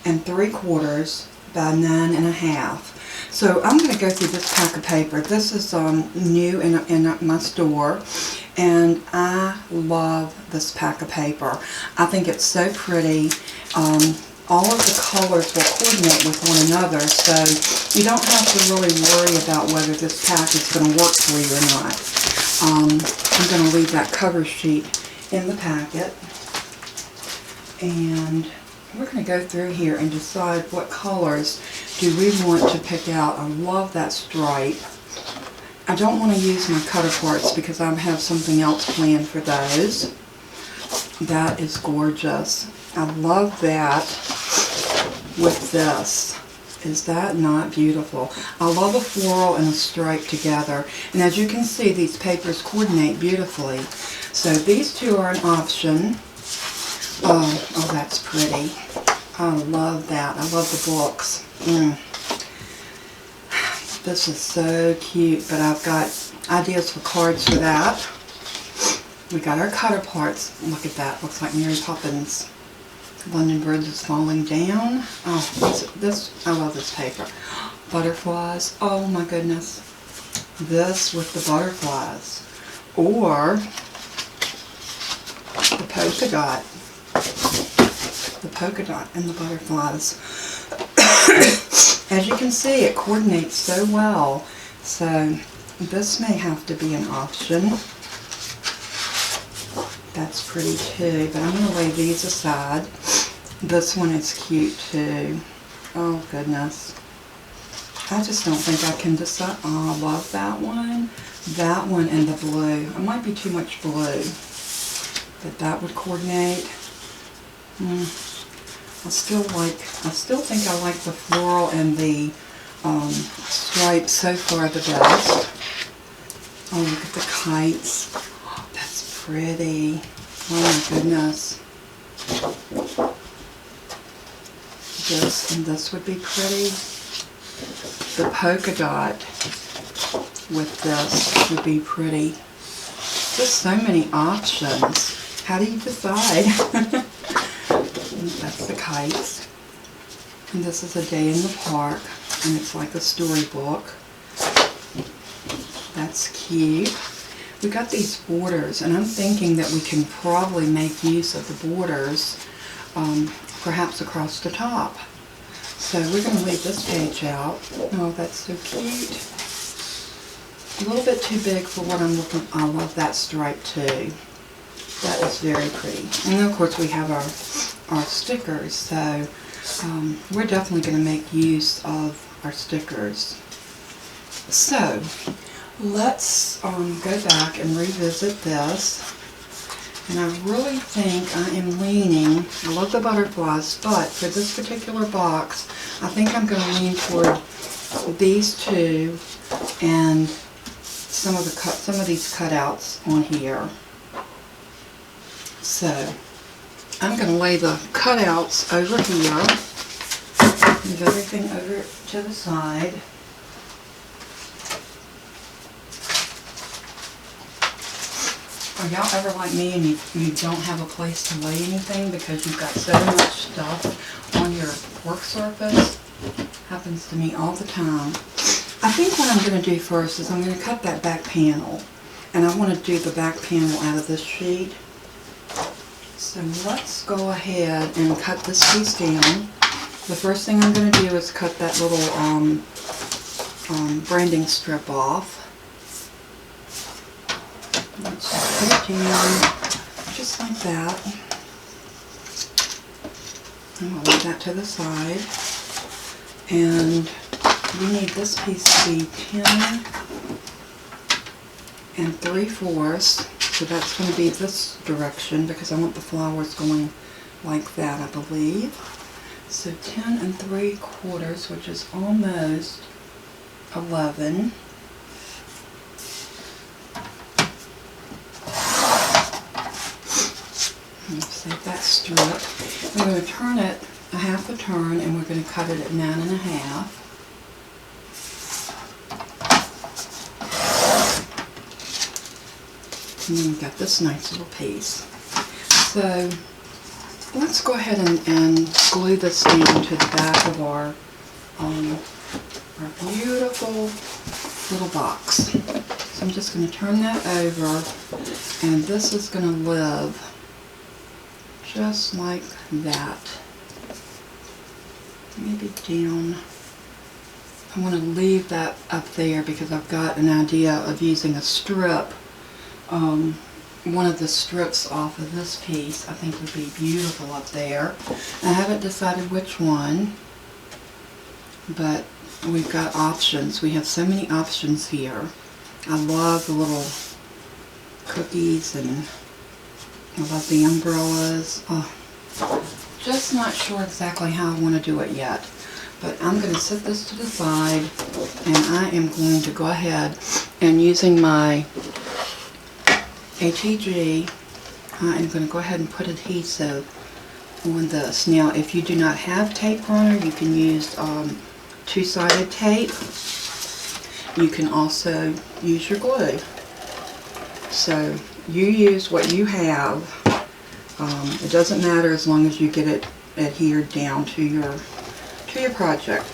3/4 by 9 1/2. So I'm going to go through this pack of paper. This is new in my store, and I love this pack of paper. I think it's so pretty. All of the colors will coordinate with one another, so you don't have to really worry about whether this pack is going to work for you or not. I'm going to leave that cover sheet in the packet, and we're going to go through here and decide what colors do we want to pick out. I love that stripe. I don't want to use my cutter parts because I have something else planned for those. That is gorgeous. I love that with this. Is that not beautiful? I love a floral and a stripe together. And as you can see, these papers coordinate beautifully. So these two are an option. Oh, that's pretty. I love that. I love the books. This is so cute, but I've got ideas for cards for that. We got our cutter parts. Look at that. Looks like Mary Poppins. London Bridge is falling down. Oh, I love this paper. Butterflies. Oh my goodness. This with the butterflies. Or the polka dot. The polka dot and the butterflies. As you can see, it coordinates so well. So this may have to be an option. That's pretty too, but I'm going to lay these aside. This one is cute too. Oh goodness. I just don't think I can decide. Oh, I love that one. That one and the blue. It might be too much blue, but that would coordinate. I still think I like the floral and the stripe so far the best. Oh, look at the kites. Oh, that's pretty. Oh my goodness. This and this would be pretty. The polka dot with this would be pretty. Just so many options. How do you decide? That's the kites. And this is a day in the park, and it's like a storybook. That's cute. We got these borders, and I'm thinking that we can probably make use of the borders, perhaps across the top. So we're going to leave this page out. Oh, that's so cute. A little bit too big for what I'm looking. I love that stripe too. That is very pretty. And then of course we have our stickers. So we're definitely going to make use of our stickers. So let's go back and revisit this. And I really think I am leaning, I love the butterflies, but for this particular box, I think I'm going to lean toward these two and some of these cutouts on here. So I'm going to lay the cutouts over here, move everything over to the side. Are y'all ever like me and you don't have a place to lay anything because you've got so much stuff on your work surface? Happens to me all the time. I think what I'm going to do first is I'm going to cut that back panel. And I want to do the back panel out of this sheet. So let's go ahead and cut this piece down. The first thing I'm going to do is cut that little branding strip off. Let's just put it down, just like that. And we'll lay that to the side. And we need this piece to be 10 3/4. So that's going to be this direction because I want the flowers going like that, I believe. So 10 3/4, which is almost 11. Save that strip. We're going to turn it a half a turn and we're going to cut it at 9 1/2. And then we've got this nice little piece. So let's go ahead and glue this down to the back of our beautiful little box. So I'm just going to turn that over and this is going to live just like that. Maybe down. I want to leave that up there because I've got an idea of using a strip. One of the strips off of this piece I think would be beautiful up there. I haven't decided which one, but we've got options. We have so many options here. I love the little cookies and I love the umbrellas. Oh, just not sure exactly how I want to do it yet. But I'm going to set this to the side and I am going to go ahead and using my ATG, I am going to go ahead and put adhesive on this. Now if you do not have tape runner, you can use two-sided tape. You can also use your glue. So you use what you have. It doesn't matter as long as you get it adhered down to your project.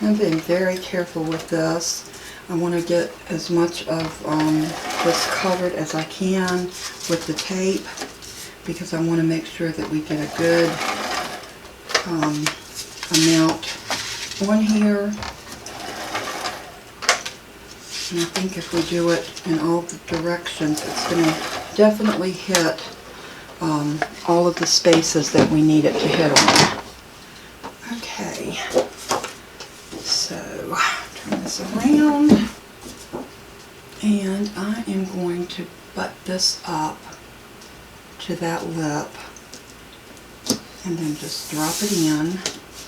I'm being very careful with this. I want to get as much of this covered as I can with the tape because I want to make sure that we get a good amount on here. And I think if we do it in all the directions, it's going to definitely hit all of the spaces that we need it to hit on. Okay, so turn this around, and I am going to butt this up to that lip, and then just drop it in,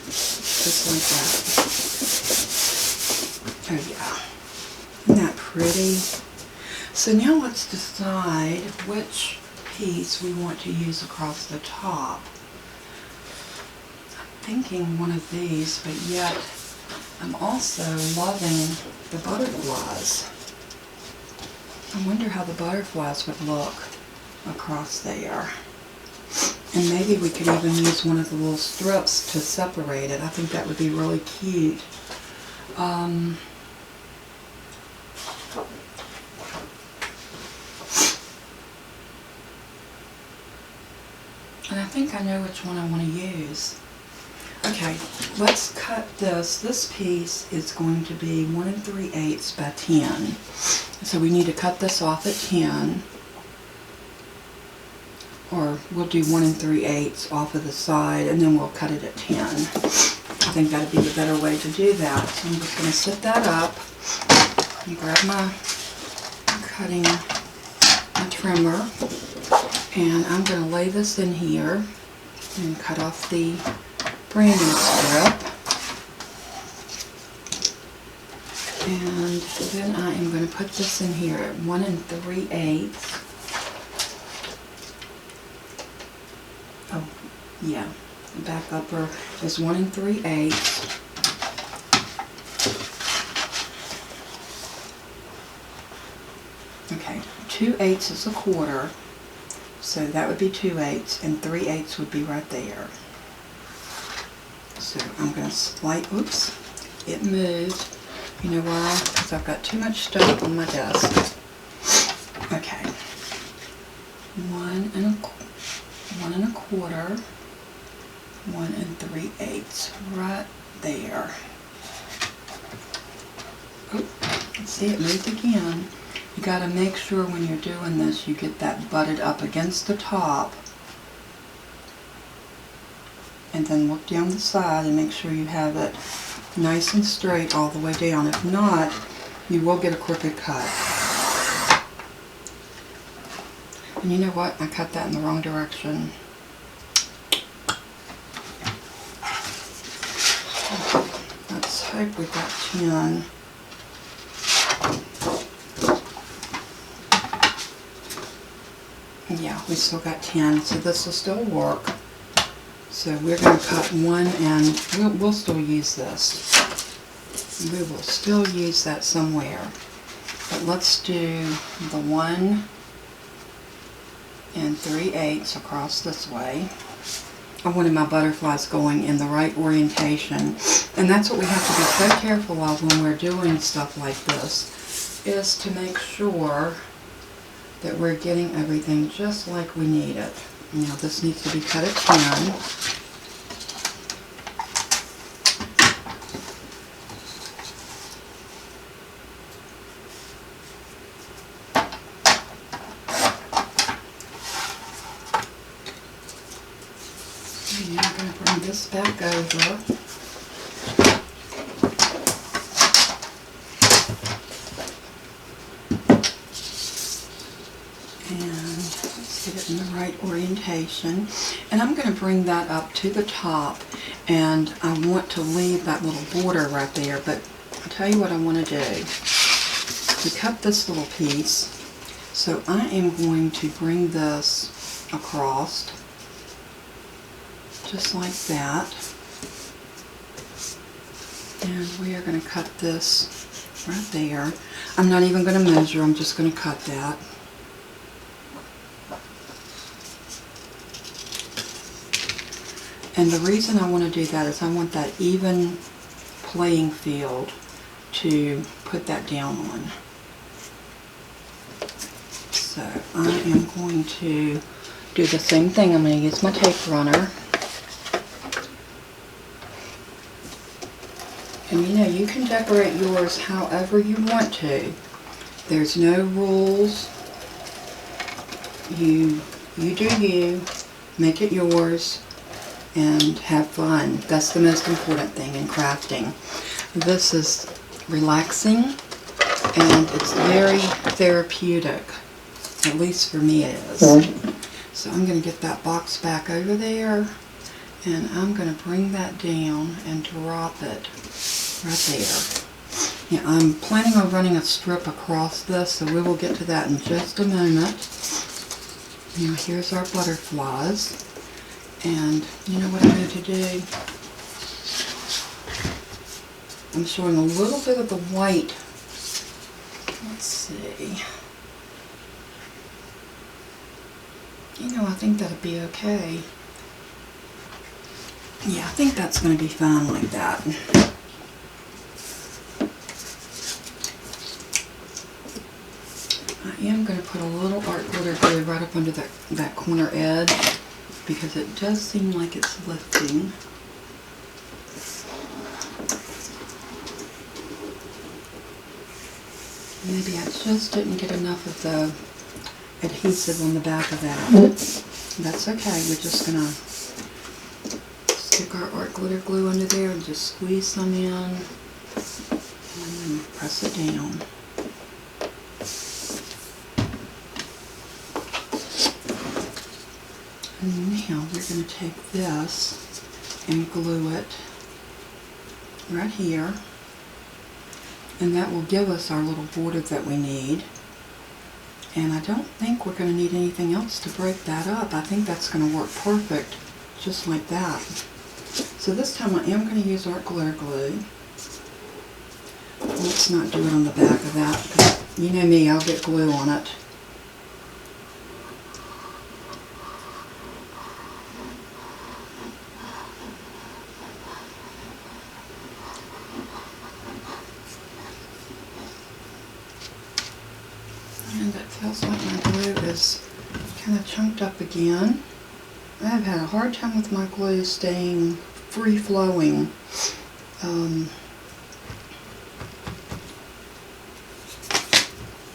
just like that. Oh yeah. Isn't that pretty? So now let's decide which piece we want to use across the top. I'm thinking one of these, but yet I'm also loving the butterflies. I wonder how the butterflies would look across there. And maybe we could even use one of the little strips to separate it. I think that would be really cute. And I think I know which one I want to use. Okay, let's cut this. This piece is going to be 1 3/8 by 10. So we need to cut this off at 10. or we'll do 1 3/8 off of the side, and then we'll cut it at 10. I think that'd be the better way to do that. So I'm just going to set that up and grab my trimmer, and I'm going to lay this in here and cut off the branding strip. And then I am going to put this in here at 1 3/8. Oh, yeah, the back upper is 1 3/8. Okay, 2/8 is a quarter, so that would be 2/8, and 3/8 would be right there. So I'm going to slide, oops, it moved. You know why? Because I've got too much stuff on my desk. Okay. 1 1 1/4, 1 3/8, right there. Oh, see, it moved again. You got to make sure when you're doing this, you get that butted up against the top, and then look down the side and make sure you have it nice and straight all the way down. If not, you will get a crooked cut. And you know what? I cut that in the wrong direction. Let's hope we got 10. Yeah, we still got 10, so this will still work. So we're going to cut 1, and we'll still use this. We will still use that somewhere. But let's do the 1 3/8 across this way. I wanted my butterflies going in the right orientation. And that's what we have to be so careful of when we're doing stuff like this, is to make sure that we're getting everything just like we need it. Now this needs to be cut at 10. And I'm going to bring this back over. In the right orientation, and I'm going to bring that up to the top, and I want to leave that little border right there, but I'll tell you what I want to do. We cut this little piece, so I am going to bring this across just like that, and we are going to cut this right there. I'm not even going to measure, I'm just going to cut that. And the reason I want to do that is I want that even playing field to put that down on. So I am going to do the same thing. I'm going to use my tape runner. And you know, you can decorate yours however you want to. There's no rules. You do you, make it yours, and have fun. That's the most important thing in crafting. This is relaxing, and it's very therapeutic. At least for me it is. So I'm going to get that box back over there, and I'm going to bring that down and drop it right there. Yeah, I'm planning on running a strip across this, so we will get to that in just a moment. Now here's our butterflies. And you know what I'm going to do? I'm showing a little bit of the white. Let's see. You know, I think that'll be okay. Yeah, I think that's going to be fine like that. I am going to put a little art glitter glue right up under that corner edge, because it does seem like it's lifting. Maybe I just didn't get enough of the adhesive on the back of that. That's okay. We're just gonna stick our art glitter glue under there and just squeeze some in and then press it down. And now we're going to take this and glue it right here, and that will give us our little border that we need. And I don't think we're going to need anything else to break that up. I think that's going to work perfect, just like that. So this time I am going to use art glitter glue. Let's not do it on the back of that, because you know me, I'll get glue on it. And it feels like my glue is kind of chunked up again. I've had a hard time with my glue staying free-flowing.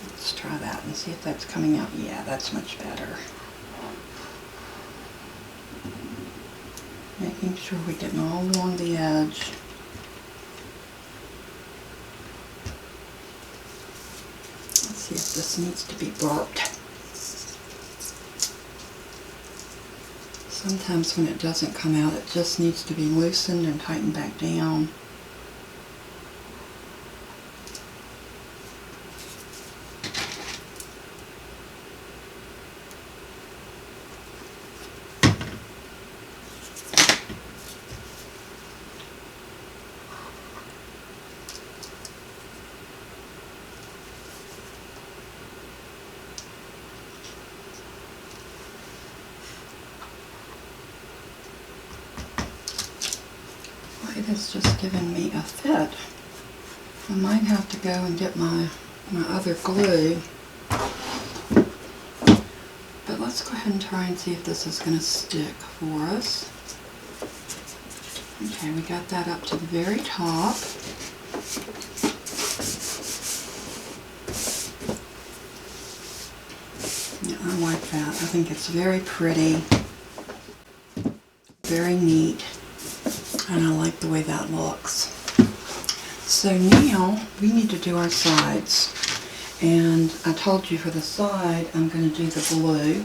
Let's try that and see if that's coming out. Yeah, that's much better. Making sure we're getting all along the edge. Let's see if this needs to be burped. Sometimes when it doesn't come out, it just needs to be loosened and tightened back down. It has just given me a fit. I might have to go and get my other glue. But let's go ahead and try and see if this is going to stick for us. Okay, we got that up to the very top. Yeah, I like that. I think it's very pretty, very neat. And I like the way that looks. So now we need to do our sides. And I told you for the side I'm going to do the blue.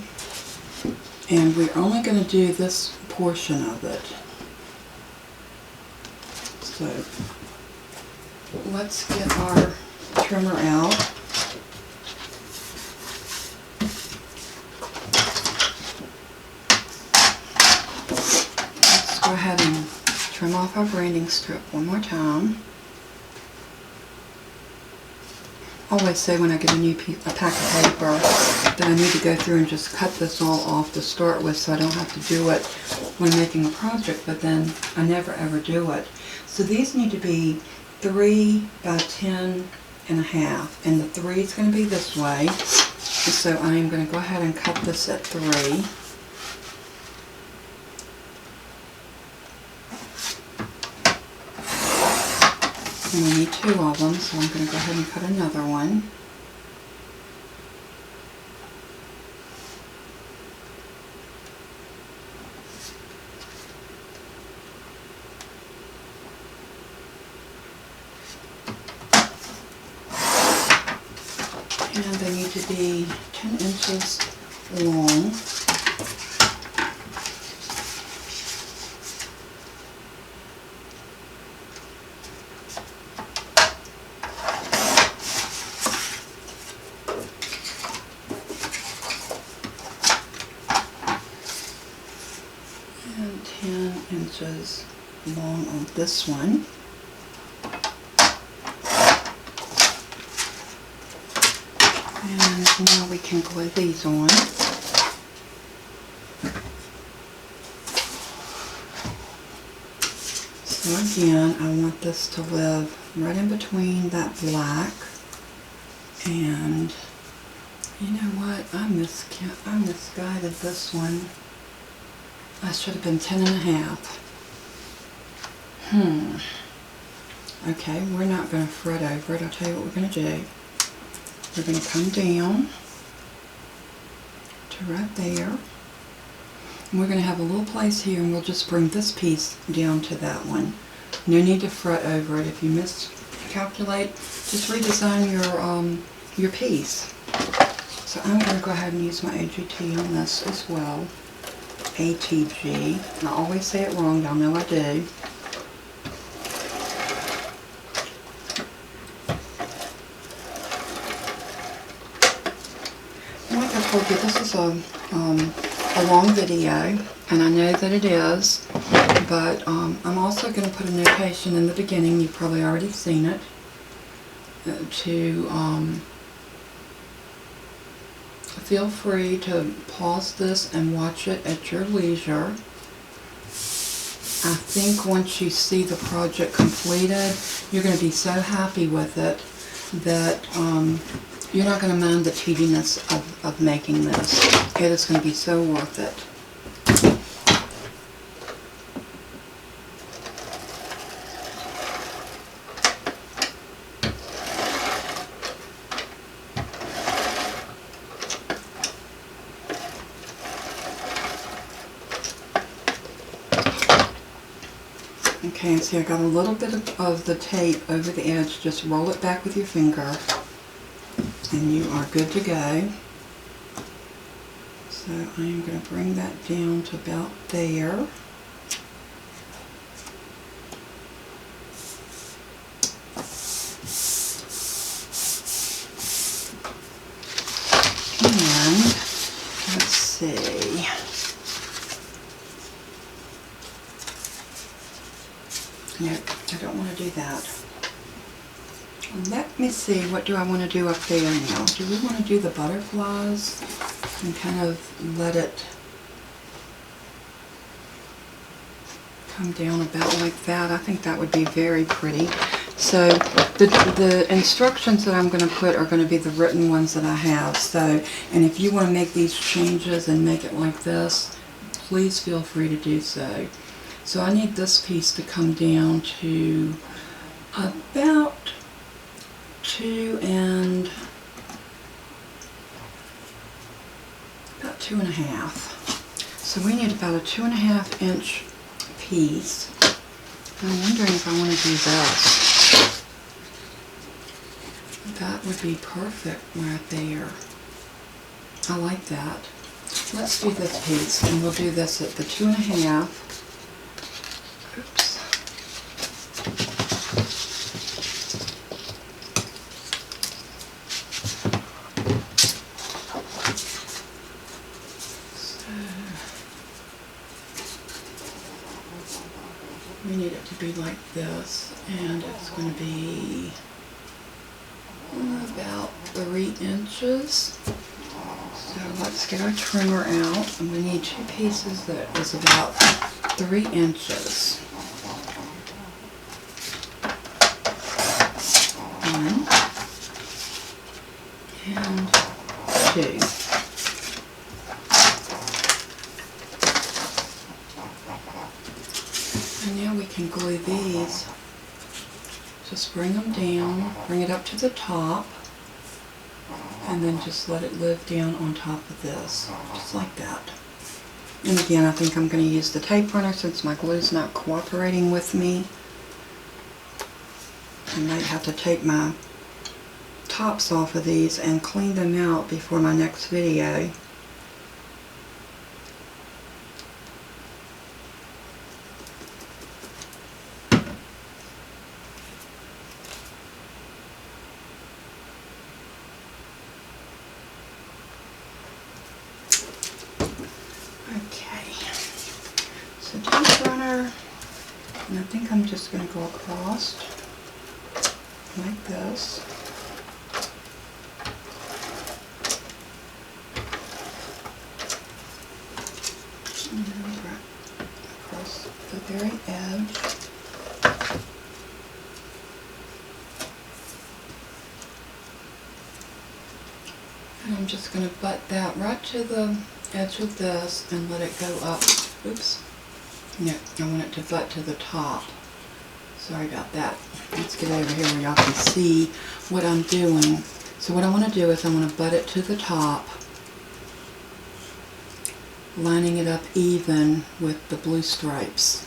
And we're only going to do this portion of it. So let's get our trimmer out. Let's go ahead and trim off our branding strip one more time. I always say when I get a pack of paper that I need to go through and just cut this all off to start with so I don't have to do it when making a project, but then I never ever do it. So these need to be 3 by 10 and a half, and the 3 is going to be this way. So I am going to go ahead and cut this at 3. And we need 2 of them, so I'm going to go ahead and cut another one. And they need to be 10 inches long. And 10 inches long on this one. And now we can glue these on. So again, I want this to live right in between that black, and you know what, I misguided this one. I should have been 10 and a half. Okay, we're not going to fret over it. I'll tell you what we're going to do. We're going to come down to right there, And we're going to have a little place here, and we'll just bring this piece down to that one. No need to fret over it. If you miscalculate, just redesign your piece. So I'm going to go ahead and use my AGT on this as well. ATG. I always say it wrong, y'all know I do. And like I told you, this is a long video, and I know that it is, but I'm also going to put a notation in the beginning. You've probably already seen it, to feel free to pause this and watch it at your leisure. I think once you see the project completed, you're going to be so happy with it that you're not going to mind the tediness of making this. It is going to be so worth it. Okay, and see I got a little bit of the tape over the edge. Just roll it back with your finger and you are good to go. So I am going to bring that down to about there. And let's see. No, I don't want to do that. Let me see, what do I want to do up there now? Do we want to do the butterflies and kind of let it come down about like that? I think that would be very pretty. So the instructions that I'm going to put are going to be the written ones that I have. So, and if you want to make these changes and make it like this, please feel free to do so. So I need this piece to come down to about 2.5. So we need about a 2.5 inch piece. I'm wondering if I want to do this. That would be perfect right there. I like that. Let's do this piece, and we'll do this at the 2.5. Oops. So we need it to be like this, and it's going to be about 3 inches. So let's get our trimmer out, and we need 2 pieces that is about 3 inches. 1 and 2. And now we can glue these. Just bring them down, bring it up to the top, and then just let it live down on top of this, just like that. And again, I think I'm going to use the tape runner since my glue's not cooperating with me. I might have to take my tops off of these and clean them out before my next video. And I think I'm just going to go across like this. And then right across the very edge. And I'm just going to butt that right to the edge of this and let it go up. Oops. No, I want it to butt to the top. Sorry about that. Let's get over here where y'all can see what I'm doing. So what I want to do is I want to butt it to the top. lining it up even with the blue stripes,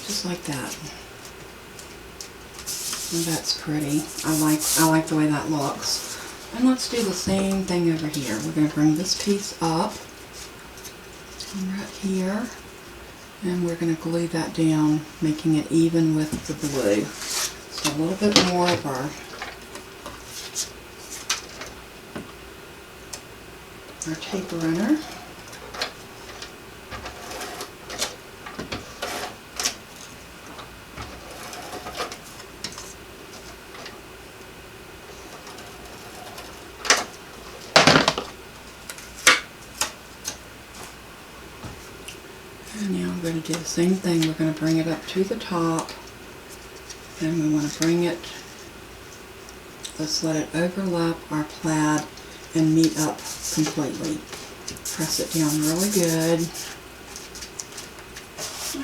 just like that. And that's pretty. I like the way that looks. And let's do the same thing over here. We're going to bring this piece up right here, and we're going to glue that down, making it even with the blue. So a little bit more of our tape runner. And now I'm going to do the same thing. We're going to bring it up to the top, and we want to bring it, let's let it overlap our plaid and meet up completely. Press it down really good.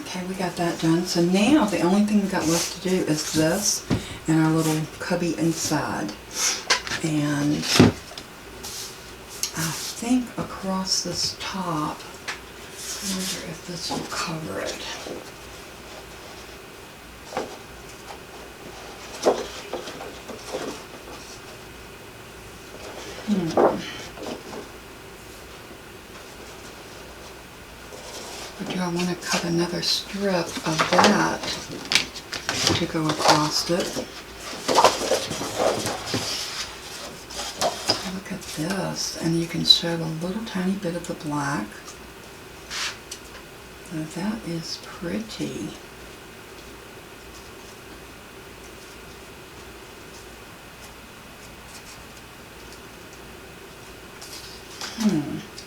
Okay, we got that done. So now the only thing we got left to do is this and our little cubby inside. And I think across this top, I wonder if this will cover it. Or do I want to cut another strip of that to go across it? Look at this, and you can show a little tiny bit of the black. So that is pretty.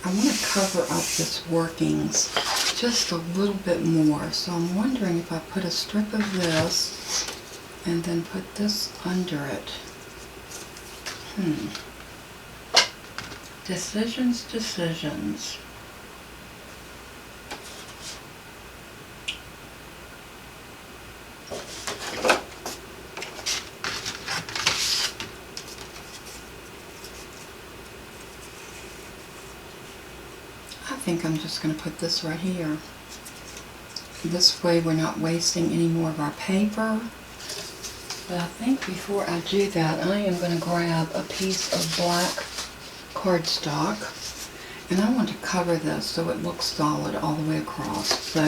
I want to cover up this workings just a little bit more, so I'm wondering if I put a strip of this and then put this under it. Decisions, decisions. I think I'm just going to put this right here. This way we're not wasting any more of our paper. But I think before I do that, I am going to grab a piece of black cardstock, and I want to cover this so it looks solid all the way across. So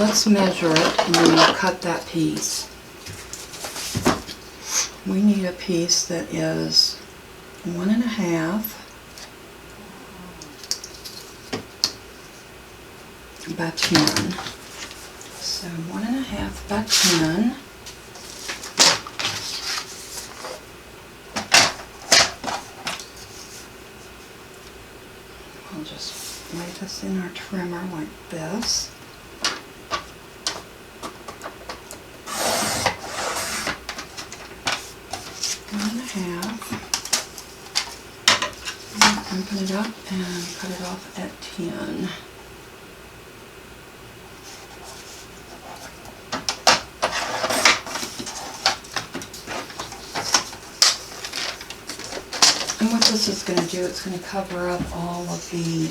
let's measure it, and then we'll cut that piece. We need a piece that is 1.5 by 10. So 1.5 by 10. I'll just lay this in our trimmer like this. Open it up and cut it off at 10. And what this is going to do, it's going to cover up all of the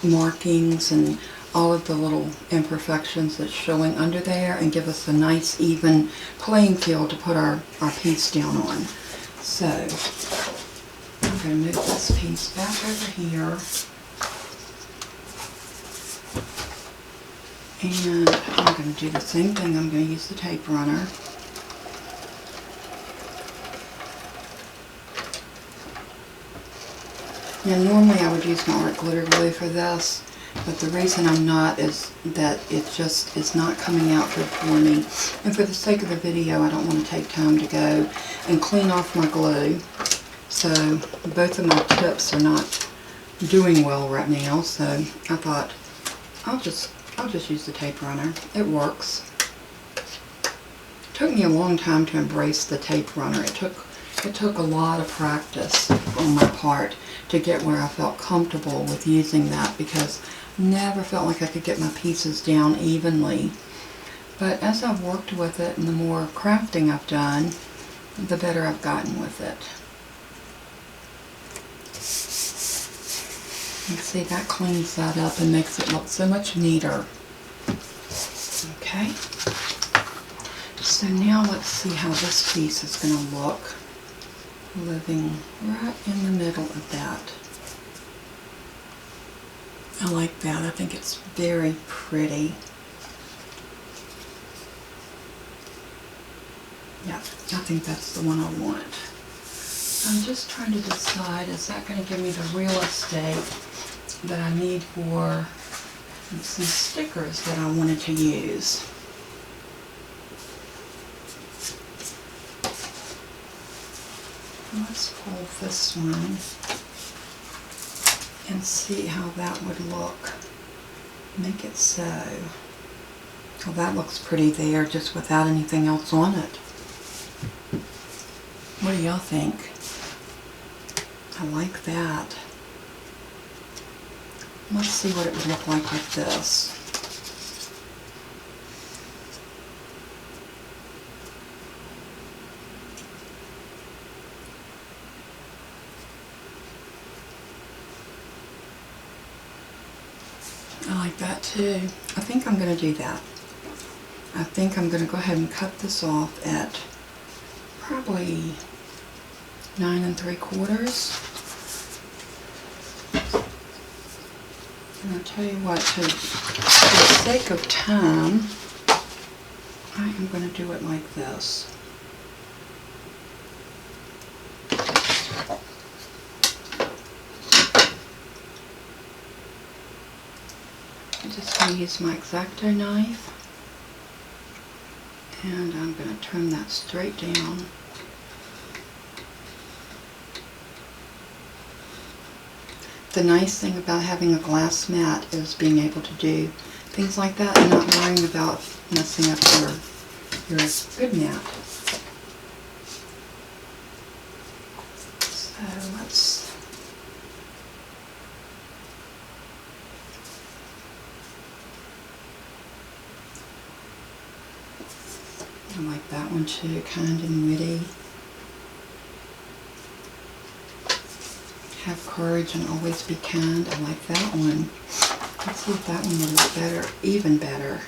markings and all of the little imperfections that's showing under there, and give us a nice even playing field to put our piece down on. So I'm going to move this piece back over here, and I'm going to do the same thing. I'm going to use the tape runner. Now normally I would use my art glitter glue for this, but the reason I'm not is that it just is not coming out good for me. And for the sake of the video, I don't want to take time to go and clean off my glue. So both of my tips are not doing well right now, so I thought I'll just use the tape runner. It works. It took me a long time to embrace the tape runner. It took a lot of practice on my part to get where I felt comfortable with using that, because I never felt like I could get my pieces down evenly. But as I've worked with it and the more crafting I've done, the better I've gotten with it. You see, that cleans that up and makes it look so much neater. Okay. So now let's see how this piece is going to look, living right in the middle of that. I like that. I think it's very pretty. Yeah, I think that's the one I want. I'm just trying to decide, is that going to give me the real estate that I need for some stickers that I wanted to use. Let's pull this one and see how that would look. Make it so. Well, that looks pretty there, just without anything else on it. What do y'all think? I like that. Let's see what it would look like with this. I like that too. I think I'm going to do that. I think I'm going to go ahead and cut this off at probably 9 3/4. And I'll tell you what, for the sake of time, I am going to do it like this. I'm just going to use my X-Acto knife, and I'm going to trim that straight down. The nice thing about having a glass mat is being able to do things like that and not worrying about messing up your good mat. So I like that one too, kind and witty. Have courage and always be kind. I like that one. Let's see if that one will look better, even better.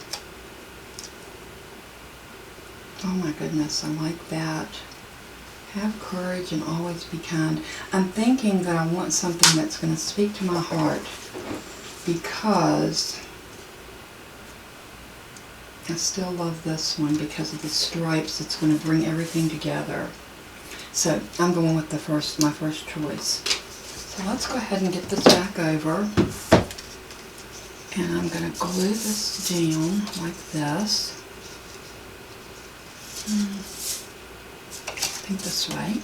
Oh my goodness, I like that. Have courage and always be kind. I'm thinking that I want something that's going to speak to my heart, because I still love this one because of the stripes. It's going to bring everything together. So I'm going with my first choice. So let's go ahead and get this back over, and I'm going to glue this down like this. I think this way.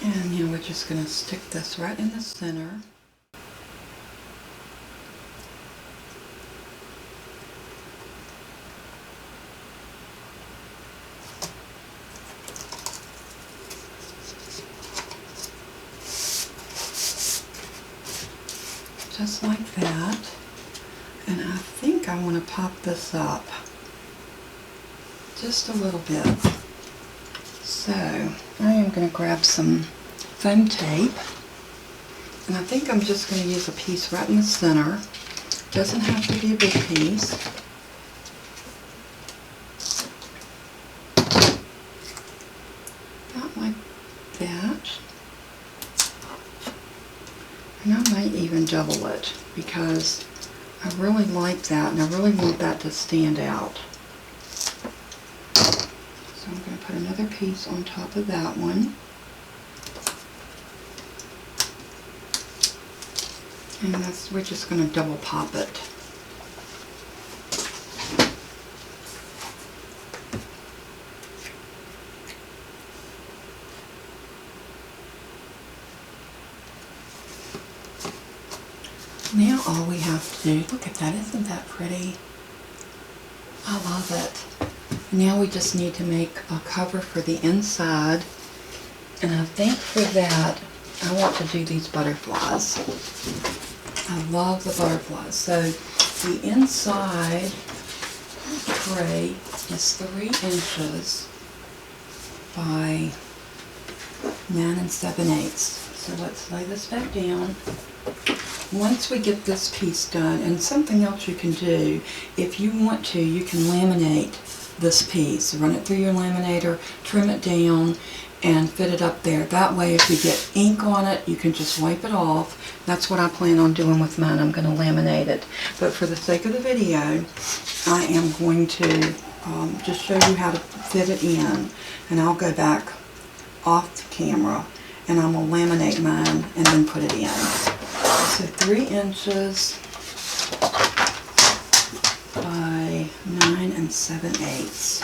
And now we're just going to stick this right in the center. Just like that. And I think I want to pop this up just a little bit. So I am going to grab some foam tape, and I think I'm just going to use a piece right in the center. Doesn't have to be a big piece. About like that. And I might even double it because I really like that, and I really want that to stand out. So I'm going to put another piece on top of that one. And we're just going to double pop it. Now all we have to do, look at that, isn't that pretty? I love it. Now we just need to make a cover for the inside, and I think for that I want to do these butterflies. I love the butterflies. So the inside tray is 3 inches by 9 7/8. So let's lay this back down. Once we get this piece done, and something else you can do, if you want to, you can laminate this piece. Run it through your laminator, trim it down, and fit it up there. That way if you get ink on it, you can just wipe it off. That's what I plan on doing with mine. I'm going to laminate it. But for the sake of the video, I am going to just show you how to fit it in. And I'll go back off the camera and I'm going to laminate mine and then put it in. So 3 inches by 9 7/8.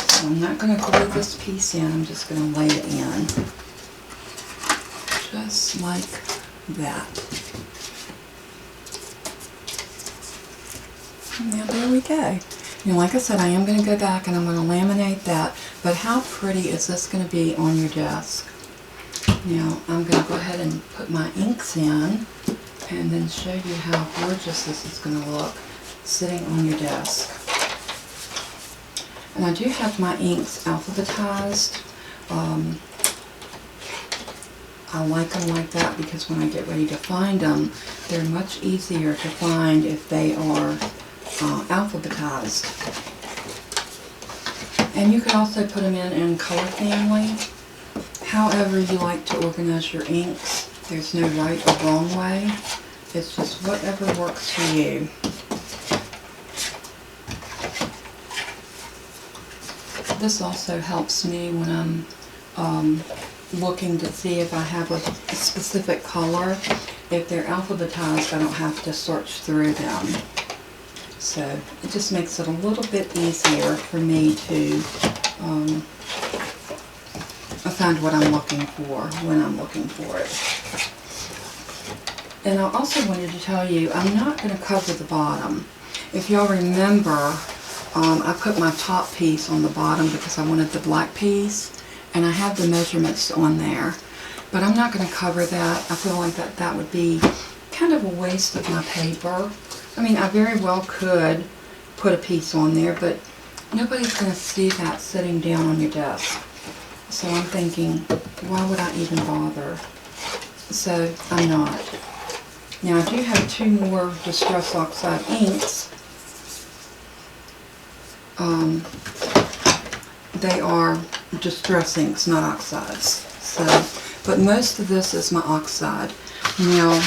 So I'm not going to glue this piece in, I'm just going to lay it in. Just like that. And now there we go. Now like I said, I am going to go back and I'm going to laminate that, but how pretty is this going to be on your desk? Now I'm going to go ahead and put my inks in and then show you how gorgeous this is going to look sitting on your desk. And I do have my inks alphabetized. I like them like that because when I get ready to find them, they're much easier to find if they are alphabetized. And you can also put them in color family. However you like to organize your inks, there's no right or wrong way. It's just whatever works for you. This also helps me when I'm looking to see if I have a specific color. If they're alphabetized, I don't have to search through them. So it just makes it a little bit easier for me to find what I'm looking for when I'm looking for it. And I also wanted to tell you, I'm not going to cover the bottom. If y'all remember, I put my top piece on the bottom because I wanted the black piece, and I have the measurements on there. But I'm not going to cover that. I feel like that would be kind of a waste of my paper. I mean, I very well could put a piece on there, but nobody's going to see that sitting down on your desk. So I'm thinking, why would I even bother? So I'm not. Now I do have 2 more Distress Oxide inks. They are Distress inks, not oxides. So, but most of this is my Oxide. Now,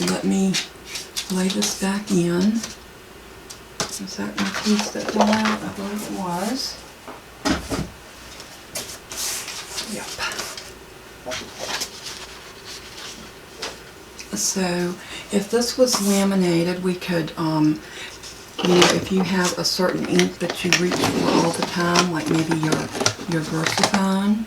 let me lay this back in. Is that my piece that fell out? I believe it was. Yep. So, if this was laminated, we could, you know, if you have a certain ink that you reach for all the time, like maybe your Versafine,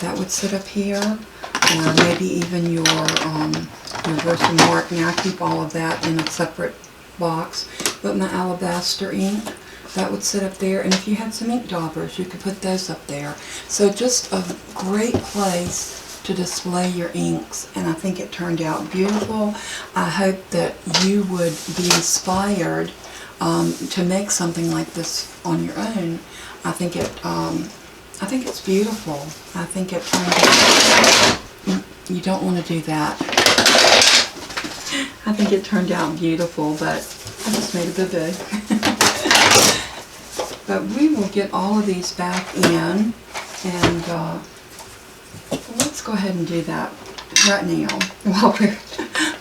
that would sit up here, or maybe even your Versamark. Now I keep all of that in a separate box, but my Alabaster ink, that would sit up there, and if you had some ink daubers, you could put those up there. So just a great place to display your inks, and I think it turned out beautiful. I hope that you would be inspired to make something like this on your own. I think it's beautiful. I think it turned out, you don't want to do that. I think it turned out beautiful, but I just made a boo-boo. But we will get all of these back in, and let's go ahead and do that right now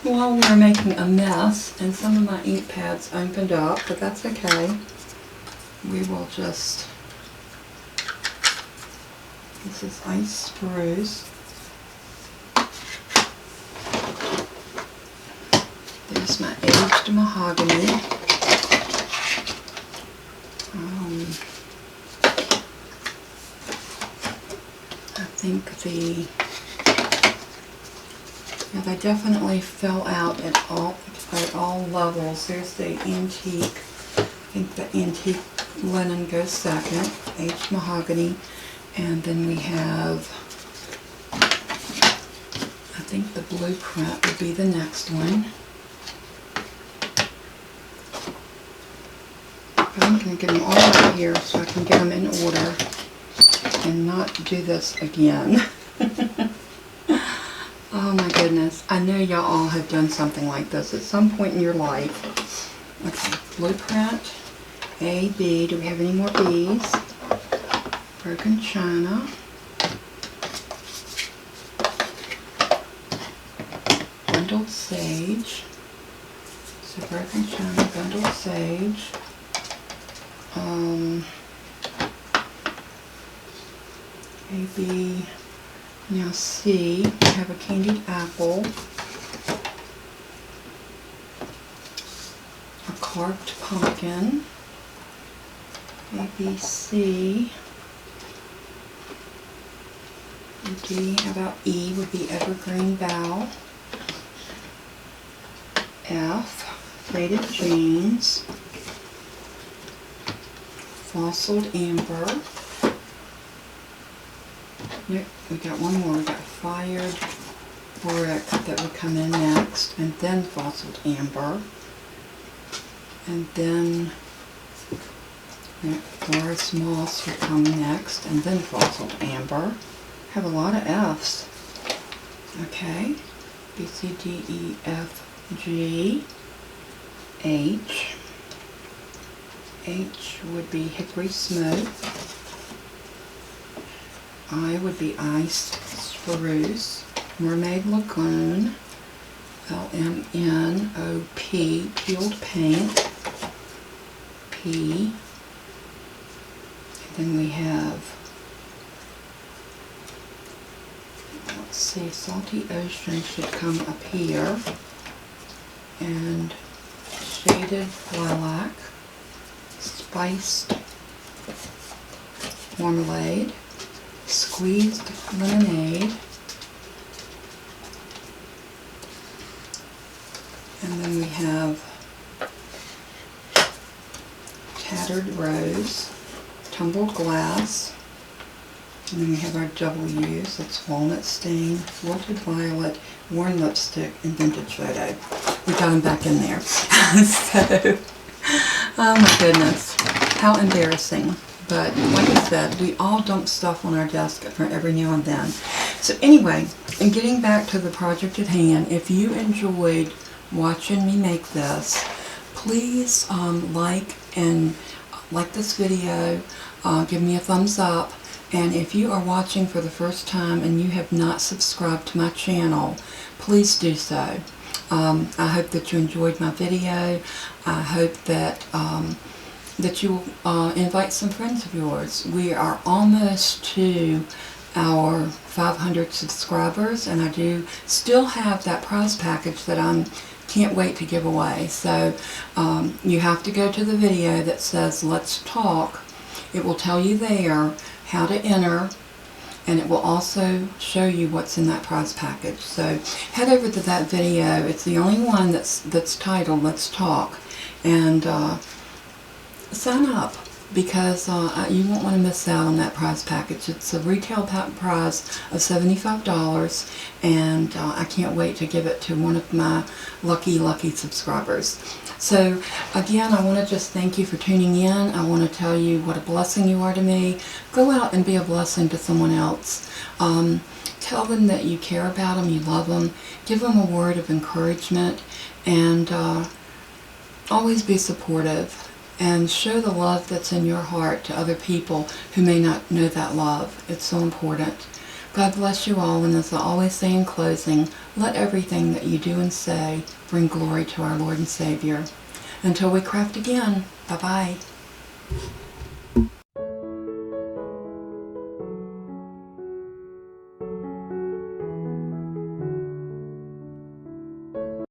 while we're making a mess. And some of my ink pads opened up, but that's okay. We will just, this is ice spruce. Here's my aged mahogany. I think they definitely fell out at all levels. There's the antique. I think the antique linen goes second, aged mahogany, and then we have, I think the blueprint would be the next one. But I'm going to get them all out here so I can get them in order and not do this again. Oh my goodness. I know y'all all have done something like this at some point in your life. Okay, blueprint, A, B. Do we have any more B's? Broken china. Bundled sage. So broken china, bundled sage. A, B. Now C, we have a candied apple, a carved pumpkin, A, B, C, D, how about E would be evergreen bough, F, faded jeans, fossiled amber. Yep, we got one more. We got fired brick that would come in next, and then fossiled amber, and then forest moss would come next, and then fossiled amber. Have a lot of F's. Okay, B, C, D, E, F, G, H. H would be hickory smoke. I would be iced spruce, mermaid lagoon, LMNOP, peeled paint, P, and then we have, let's see, salty ocean should come up here, and shaded lilac, spiced marmalade, squeezed lemonade, and then we have tattered rose, tumbled glass, and then we have our W's, that's walnut stain, wilted violet, worn lipstick, and vintage photo. We got them back in there. So, oh my goodness, how embarrassing. But like I said, we all dump stuff on our desk for every now and then. So anyway, in getting back to the project at hand, if you enjoyed watching me make this, please like this video, give me a thumbs up, and if you are watching for the first time and you have not subscribed to my channel, please do so. I hope that you enjoyed my video. I hope that that you will invite some friends of yours. We are almost to our 500 subscribers, and I do still have that prize package that I can't wait to give away. So you have to go to the video that says Let's Talk. It will tell you there how to enter, and it will also show you what's in that prize package. So head over to that video. It's the only one that's titled Let's Talk, and sign up, because you won't want to miss out on that prize package. It's a retail prize of $75, and I can't wait to give it to one of my lucky subscribers. So again, I want to just thank you for tuning in. I want to tell you what a blessing you are to me. Go out and be a blessing to someone else. Tell them that you care about them, you love them. Give them a word of encouragement, and always be supportive. And show the love that's in your heart to other people who may not know that love. It's so important. God bless you all, and as I always say in closing, let everything that you do and say bring glory to our Lord and Savior. Until we craft again, bye-bye.